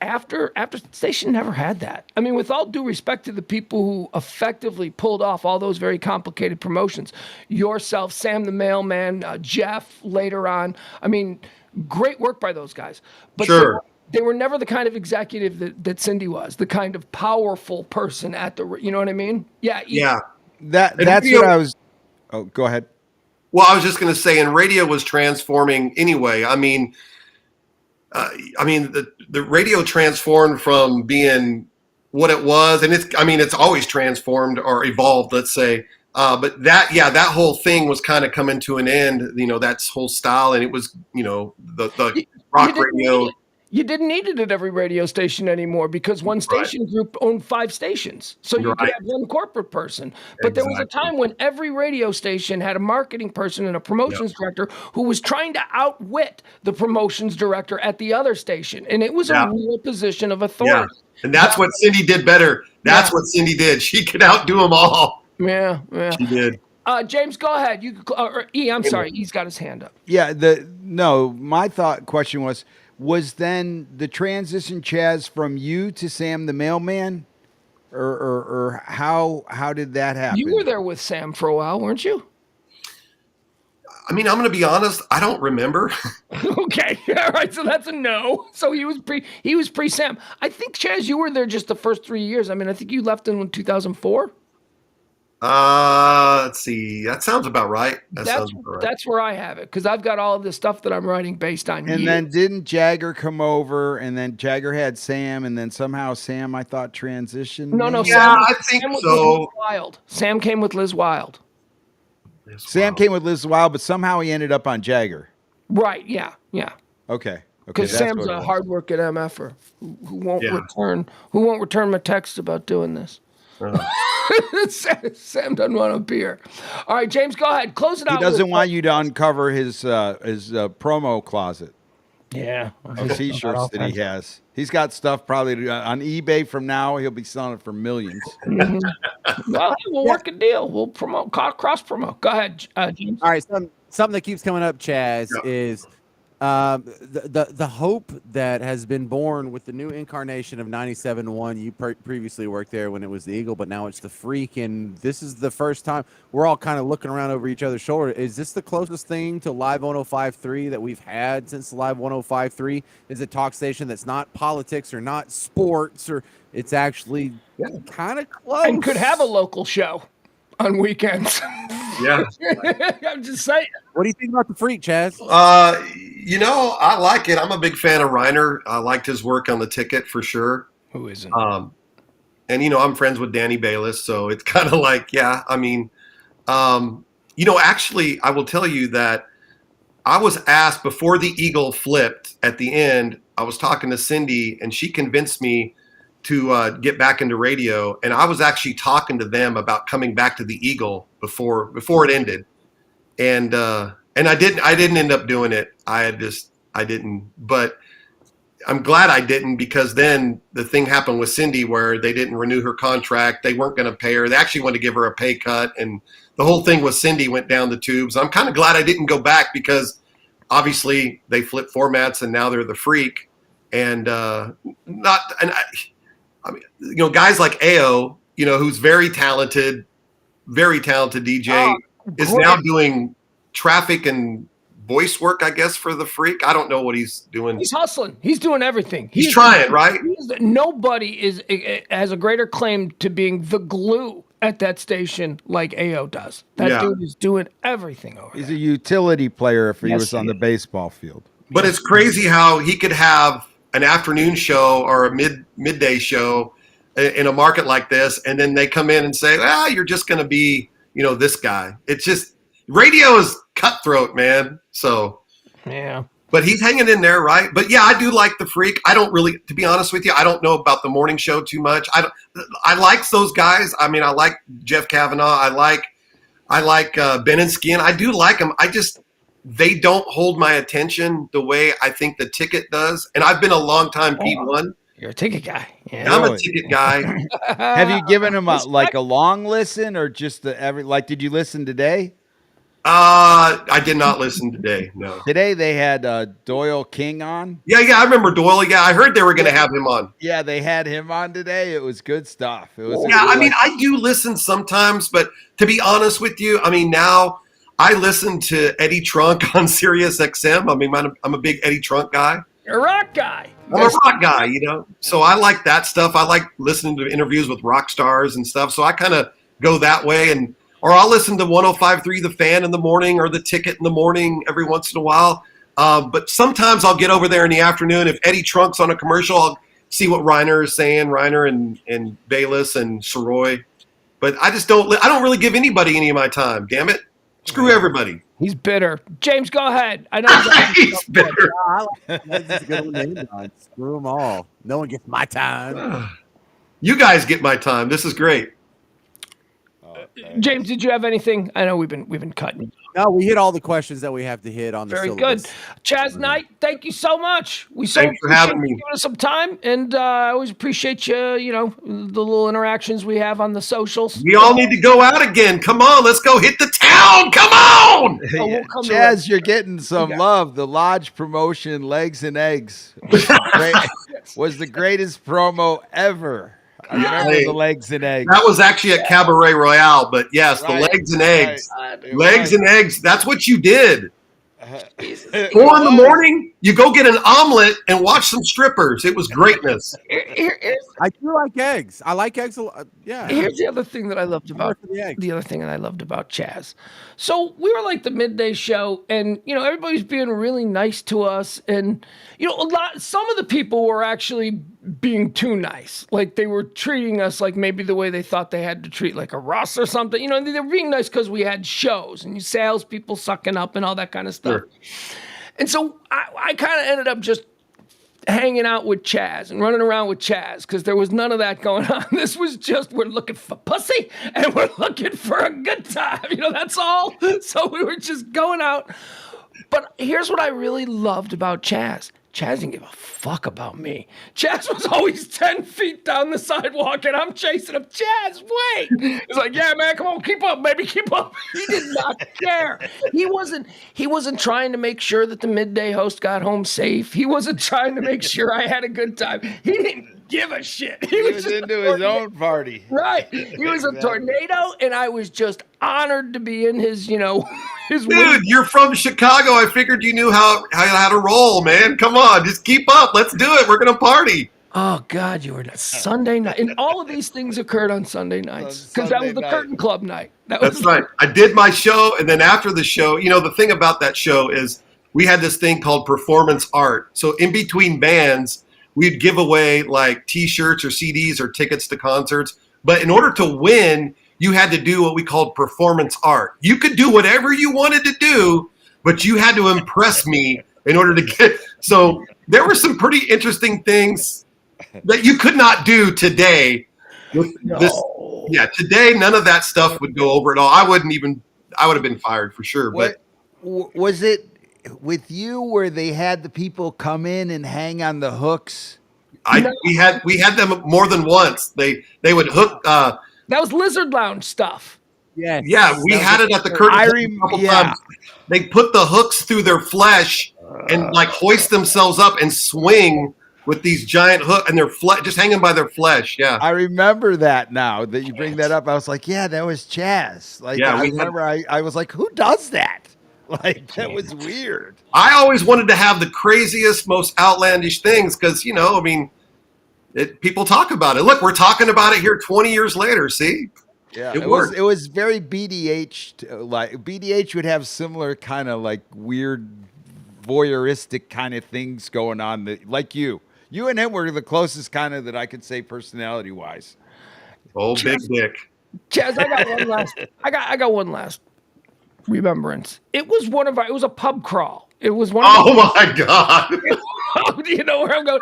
After station never had that. With all due respect to the people who effectively pulled off all those very complicated promotions, yourself, Sam the Mailman, Jeff later on. Great work by those guys. But sure. They were never the kind of executive that Cindy was, the kind of powerful person at the, you know what I mean? Yeah. Yeah. That's what I was. Oh, go ahead. Well, I was just going to say, and radio was transforming anyway. The radio transformed from being what it was, and it's always transformed or evolved, let's say. But that whole thing was kind of coming to an end, that whole style, and it was, the rock radio. You didn't need it at every radio station anymore because one station group owned 5 stations. So you could have one corporate person. But there was a time when every radio station had a marketing person and a promotions director who was trying to outwit the promotions director at the other station. And it was a real position of authority. Yeah. And that's what Cindy did better. That's what Cindy did. She could outdo them all. Yeah. She did. James, go ahead. You or E, I'm sorry. He's got his hand up. Yeah. My question was then the transition, Chaz, from you to Sam the Mailman, or how did that happen? You were there with Sam for a while, weren't you? I'm going to be honest. I don't remember. Okay, all right. So that's a no. So he was pre Sam. I think, Chaz, you were there just the first 3 years. I think you left in 2004. Let's see. That sounds about right. That's where I have it, because I've got all of this stuff that I'm writing based on. And then didn't Jagger come over, and then Jagger had Sam, and then somehow Sam, I thought, transitioned? No. Yeah, I think so. Sam came with Liz Wild. Sam came with Liz Wild, but somehow he ended up on Jagger. Right. Yeah. Okay. Because Sam's a hard-working MFer who won't return my text about doing this. Sam doesn't want a beer. All right, James, go ahead. Close it out. He doesn't want you to uncover his promo closet. Yeah. Of T-shirts that he has. He's got stuff probably on eBay from now. He'll be selling it for millions. Mm-hmm. Well, we'll work a deal. We'll promote, cross promote. Go ahead, James. All right. Something that keeps coming up, Chaz, is the hope that has been born with the new incarnation of 97.1. You previously worked there when it was the Eagle, but now it's the Freak, and this is the first time we're all kind of looking around over each other's shoulder. Is this the closest thing to Live 105.3 that we've had since Live 105.3? Is a talk station that's not politics or not sports, or it's actually kind of close and could have a local show on weekends. Yeah. I'm just saying. What do you think about the Freak, Chaz? I like it. I'm a big fan of Reiner. I liked his work on the ticket for sure. Who isn't? And I'm friends with Danny Bayless, so it's kind of like, yeah. I mean, actually, I will tell you that I was asked before the Eagle flipped at the end. I was talking to Cindy, and she convinced me to get back into radio. And I was actually talking to them about coming back to the Eagle before it ended. And I didn't end up doing it. I didn't, but I'm glad I didn't, because then the thing happened with Cindy where they didn't renew her contract. They weren't going to pay her. They actually wanted to give her a pay cut, and the whole thing with Cindy went down the tubes. I'm kind of glad I didn't go back, because obviously they flipped formats and now they're the Freak. And guys like AO, who's very talented DJ, is now doing traffic and voice work, I guess, for the Freak. I don't know what he's doing. He's hustling. He's doing everything. He's trying, right? Nobody has a greater claim to being the glue at that station like AO does. That dude is doing everything over there. He's a utility player if he was on the baseball field. But it's crazy how he could have an afternoon show or a midday show in a market like this, and then they come in and say, you're just going to be, this guy. It's just, radio is cutthroat, man. So, yeah. But he's hanging in there, right? But yeah, I do like the Freak. I don't really, to be honest with you, I don't know about the morning show too much. I like those guys. I mean, I like Jeff Kavanaugh. I like Ben and Skin. I do like them. They don't hold my attention the way I think the ticket does. And I've been a long time P1. You're a ticket guy. Yeah. I'm a ticket guy. Have you given him a long listen, or just did you listen today? I did not listen today. No. Today they had Doyle King on. Yeah, I remember Doyle. Yeah, I heard they were going to have him on. Yeah, they had him on today. It was good stuff. I do listen sometimes, but to be honest with you, I mean, now I listen to Eddie Trunk on Sirius XM. I mean, I'm a big Eddie Trunk guy. You're a rock guy. I'm a rock guy, So I like that stuff. I like listening to interviews with rock stars and stuff. So I kind of go that way, or I'll listen to 105.3 The Fan in the morning, or The Ticket in the morning every once in a while. But sometimes I'll get over there in the afternoon. If Eddie Trunk's on a commercial, I'll see what Reiner is saying, Reiner and Bayless and Soroy. But I don't really give anybody any of my time. Damn it. Screw everybody. He's bitter. James, go ahead. I know he's bitter. That's a good one. Screw them all. No one gets my time. You guys get my time. This is great. James, did you have anything? I know we've been cutting. No, we hit all the questions that we have to hit on the Very syllabus. good. Chaz Knight, thank you so much. Thanks for having me. Giving us some time, and I always appreciate you, the little interactions we have on the socials. We all need to go out again. Come on, let's go hit the town. Come on. We'll come Chaz, you're getting some love. The Lodge promotion, Legs and Eggs, was the greatest promo ever. I remember the Legs and Eggs. That was actually at Cabaret Royale, but yes, the Legs and Eggs. Right. Legs and Eggs, that's what you did. 4 in the morning, you go get an omelet and watch some strippers. It was greatness. I do like eggs. I like eggs a lot. Yeah. Here's the other thing that I loved about Chaz. So we were like the midday show, and everybody's being really nice to us, and some of the people were actually being too nice. Like they were treating us like maybe the way they thought they had to treat like a Russ or something. They were being nice because we had shows and salespeople sucking up and all that kind of stuff. Sure. And so I kind of ended up just hanging out with Chaz and running around with Chaz because there was none of that going on. This was just, we're looking for pussy and we're looking for a good time. That's all. So we were just going out. But here's what I really loved about Chaz. Chaz didn't give a fuck about me. Chaz was always 10 feet down the sidewalk, and I'm chasing him. Chaz, wait! He's like, yeah, man, come on, keep up, baby, keep up. He did not care. He wasn't trying to make sure that the midday host got home safe. He wasn't trying to make sure I had a good time. He didn't give a shit. He was into his own party. Right. He was a tornado, and I was just honored to be in his, his Dude, you're from Chicago. I figured you knew how to roll, man. Come on, just keep up. Let's do it. We're going to party. Oh God, you were Sunday night, and all of these things occurred on Sunday nights because that was Sunday the night. Curtain Club night. That That's was right. I did my show, and then after the show, the thing about that show is we had this thing called performance art. So in between bands, we'd give away like T-shirts or CDs or tickets to concerts. But in order to win, you had to do what we called performance art. You could do whatever you wanted to do, but you had to impress me in order to get. So there were some pretty interesting things that you could not do today with this. Yeah, today none of that stuff would go over at all. I would have been fired for sure. But Was it with you where they had the people come in and hang on the hooks? we had them more than once. They would hook. that was Lizard Lounge stuff. Yes. Yeah, we had it at the Curtain Club a couple times. They put the hooks through their flesh and like hoist themselves up and swing with these giant hooks and their just hanging by their flesh. Yeah, I remember that now that you bring that up. I was like, yeah, that was Chaz. Like, Yeah, I remember I was like, who does that? Like, that was weird. I always wanted to have the craziest, most outlandish things because people talk about it. Look, we're talking about it here 20 years later. See? Yeah, It worked. It was very BDH. Like BDH would have similar kind of like weird voyeuristic kind of things going on. Like you and him were the closest kind of that I could say personality wise. Oh, big dick. Chaz, I got one last. I got one last remembrance. It was it was a pub crawl. It was one. Oh my God! Do you know where I'm going?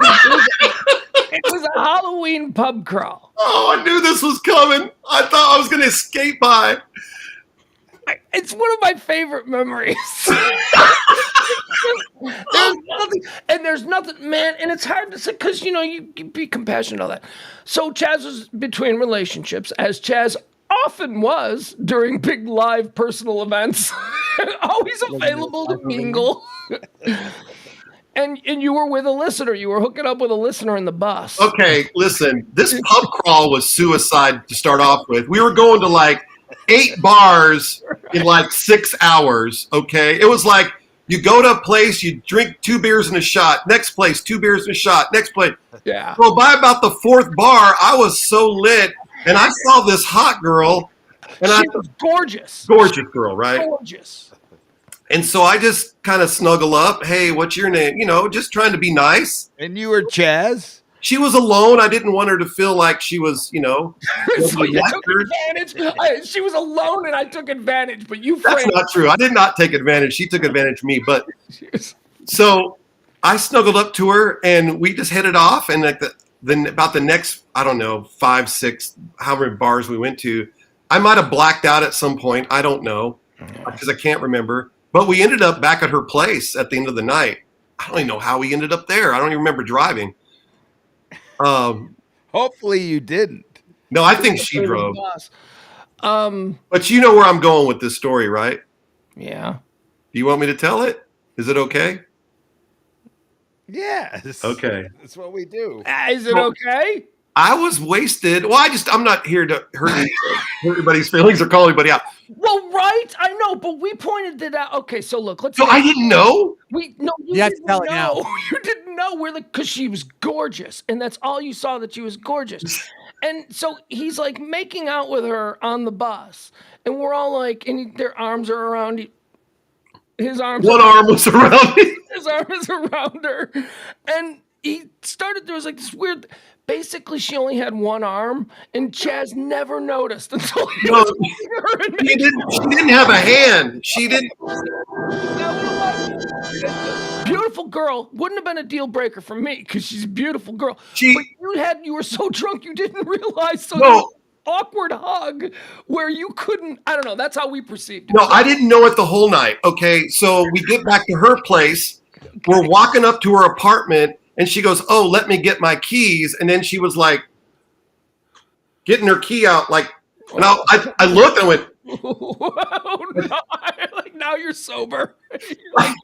It was a Halloween pub crawl. Oh, I knew this was coming. I thought I was going to escape by. It's one of my favorite memories. There's nothing, man, and it's hard to say because you be compassionate and all that. So Chaz was between relationships, as Chaz often was during big live personal events, always available to mingle. And you were with a listener. You were hooking up with a listener in the bus. Okay, listen. This pub crawl was suicide to start off with. We were going to like 8 bars in like 6 hours. Okay, it was like you go to a place, you drink 2 beers and a shot. Next place, 2 beers and a shot. Next place. Yeah. Well, by about the 4th bar, I was so lit, and I saw this hot girl, and She was gorgeous. gorgeous girl, right? Gorgeous. And so I just kind of snuggle up. Hey, what's your name? Just trying to be nice. And you were Chaz? She was alone. I didn't want her to feel like she was, So you took advantage. She was alone, and I took advantage. But you That's framed. not true. I did not take advantage. She took advantage of me. But so I snuggled up to her, and we just hit it off. And like then about the next, I don't know, 5, 6, however many bars we went to, I might have blacked out at some point. I don't know because I can't remember. But we ended up back at her place at the end of the night. I don't even know how we ended up there. I don't even remember driving. Hopefully you didn't. No, I think she drove. Um. But you know where I'm going with this story, right? Yeah. Do you want me to tell it? Is it okay? Yes. Okay. That's what we do. Is it okay? I was wasted. Well, I'm not here to hurt anybody's feelings or call anybody out. Well, right. I know, but we pointed it out. Okay, so look. Let's. So I didn't know. You You have to didn't tell it now. know. You didn't know. We're like, because she was gorgeous, and that's all you saw, that she was gorgeous. And so he's like making out with her on the bus, and we're all like, and their arms are around his arms. One arm was around me. His arm is around her, and he started. There was like this weird. Basically, she only had one arm, and Chaz never noticed until he was holding her and She didn't have a hand. She didn't. Beautiful girl. Wouldn't have been a deal breaker for me because she's a beautiful girl. But you were so drunk you didn't realize. So No. awkward hug where you couldn't. I don't know. That's how we perceived it. No, I didn't know it the whole night. Okay, so we get back to her place. We're walking up to her apartment, and she goes, "Oh, let me get my keys." And then she was like, getting her key out, like, and I looked and I went, Oh, no. Like now you're sober. like,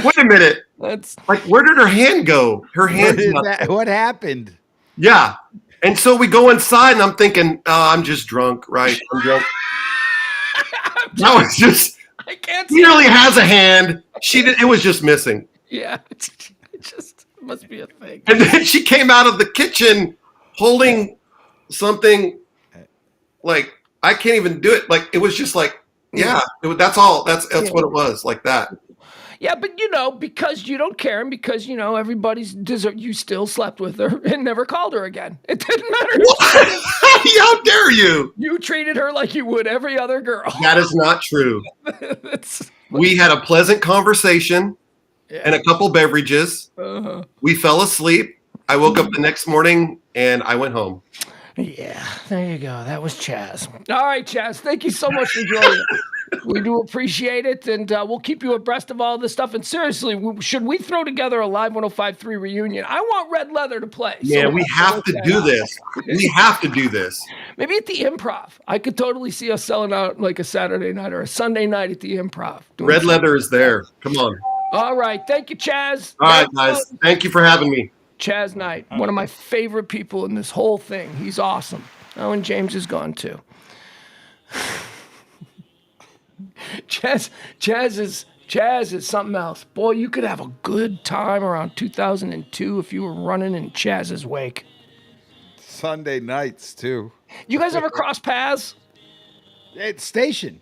wait a minute. That's Like, where did her hand go? Her hand's not there. What happened? Yeah. And so we go inside, and I'm thinking, I'm just drunk, right? I'm drunk. That was just, I can't he really has a hand. It was just missing. Yeah, it's just Must be a thing. And then she came out of the kitchen holding something like, I can't even do it. Like, it was just like, that's all. That's what it was, like that. Yeah, but because you don't care and because everybody's deserve, you still slept with her and never called her again. It didn't matter. How dare you? You treated her like you would every other girl. That is not true. We had a pleasant conversation and a couple beverages. We fell asleep. I woke up the next morning and I went home. Yeah, there you go. That was Chaz. All right, Chaz. Thank you so much for joining us. We do appreciate it, and we'll keep you abreast of all this stuff. And seriously, should we throw together a live 105.3 reunion? I want Red Leather to play. Yeah, we have to do this. We have to do this. Maybe at the Improv. I could totally see us selling out like a Saturday night or a Sunday night at the Improv. Red Leather is there. Come on. All right. Thank you, Chaz. All right, guys. Thank you for having me. Chaz Knight, one of my favorite people in this whole thing. He's awesome. Oh, and James is gone too. Chaz is something else. Boy, you could have a good time around 2002 if you were running in Chaz's wake. Sunday nights too. You guys ever cross paths? At station.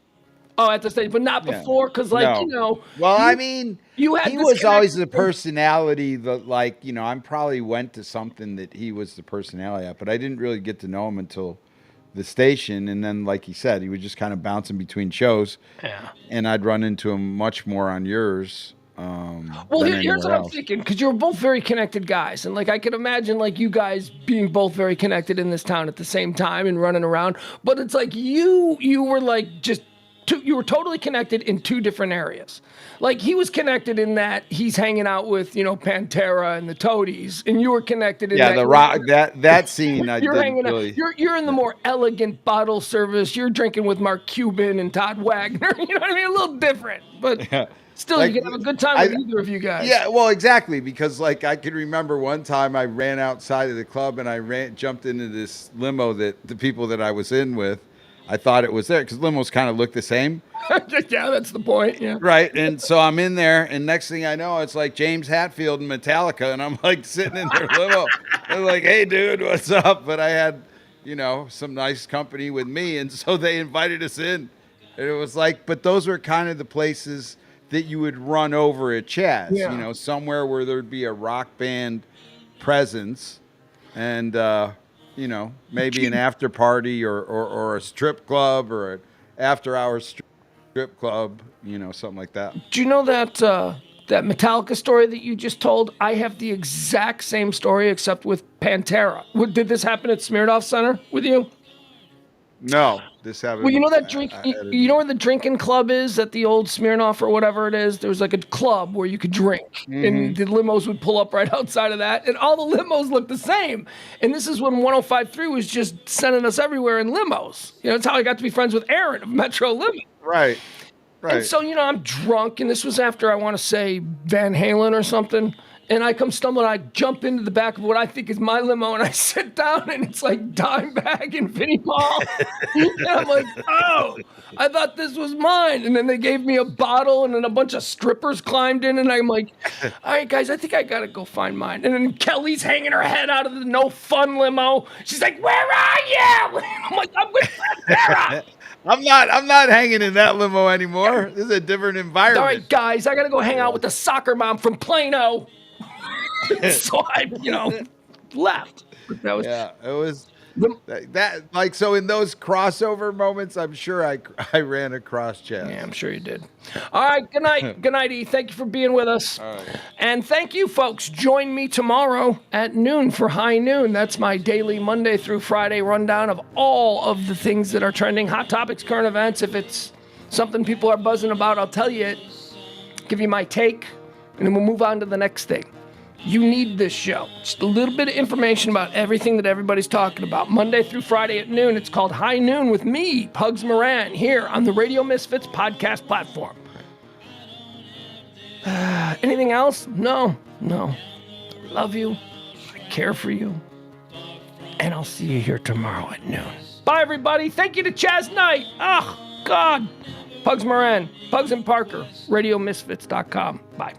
Oh, at the station, but not before, because Well, I mean, he was always the personality that, like, I probably went to something that he was the personality at, but I didn't really get to know him until the station. And then, like he said, he was just kind of bouncing between shows. Yeah. And I'd run into him much more on yours. Well, here's what I'm thinking, because you're both very connected guys. And, like, I can imagine, like, you guys being both very connected in this town at the same time and running around. But it's like you were, like, you were totally connected in two different areas. Like, he was connected in that he's hanging out with, Pantera and the Toadies, and you were connected in the rock, that scene. You're hanging out. You're in the more elegant bottle service. You're drinking with Mark Cuban and Todd Wagner. You know what I mean? A little different, but still, like, you can have a good time with either of you guys. Yeah, well, exactly, because, like, I can remember one time I ran outside of the club and I jumped into this limo that the people that I was in with, I thought it was there because limos kind of look the same. Yeah, that's the point. Yeah. Right. And so I'm in there, and next thing I know, it's like James Hetfield and Metallica, and I'm like sitting in their limo. They're like, "Hey, dude, what's up?" But I had, some nice company with me, and so they invited us in. And it was like, but those were kind of the places that you would run over at Chaz, somewhere where there'd be a rock band presence, and maybe an after party or a strip club or an after hours strip club, something like that. Do you know that that Metallica story that you just told? I have the exact same story except with Pantera. Did this happen at Smirnoff Center with you? No, this happened. Well, you know that drink. You know where the drinking club is at the old Smirnoff or whatever it is. There was like a club where you could drink, and the limos would pull up right outside of that, and all the limos looked the same. And this is when 105.3 was just sending us everywhere in limos. That's how I got to be friends with Aaron of Metro Limo. Right. And so I'm drunk, and this was after I want to say Van Halen or something. And I come stumbling, I jump into the back of what I think is my limo, and I sit down, and it's like Dimebag and Vinnie Paul. And I'm like, oh, I thought this was mine. And then they gave me a bottle, and then a bunch of strippers climbed in, and I'm like, all right, guys, I think I got to go find mine. And then Kelly's hanging her head out of the no fun limo. She's like, where are you? I'm like, I'm with Sarah. I'm not hanging in that limo anymore. This is a different environment. All right, guys, I got to go hang out with the soccer mom from Plano. So I, left. But that was, it was that like, so in those crossover moments, I'm sure I ran across Chaz. Yeah, I'm sure you did. All right, good night. Good night, E. Thank you for being with us. All right. And thank you, folks. Join me tomorrow at noon for High Noon. That's my daily Monday through Friday rundown of all of the things that are trending, hot topics, current events. If it's something people are buzzing about, I'll tell you it, give you my take, and then we'll move on to the next thing. You need this show. Just a little bit of information about everything that everybody's talking about. Monday through Friday at noon. It's called High Noon with me, Pugs Moran, here on the Radio Misfits podcast platform. Anything else? No. I love you. I care for you. And I'll see you here tomorrow at noon. Bye, everybody. Thank you to Chaz Knight. Oh, God. Pugs Moran, Pugs and Parker, RadioMisfits.com. Bye.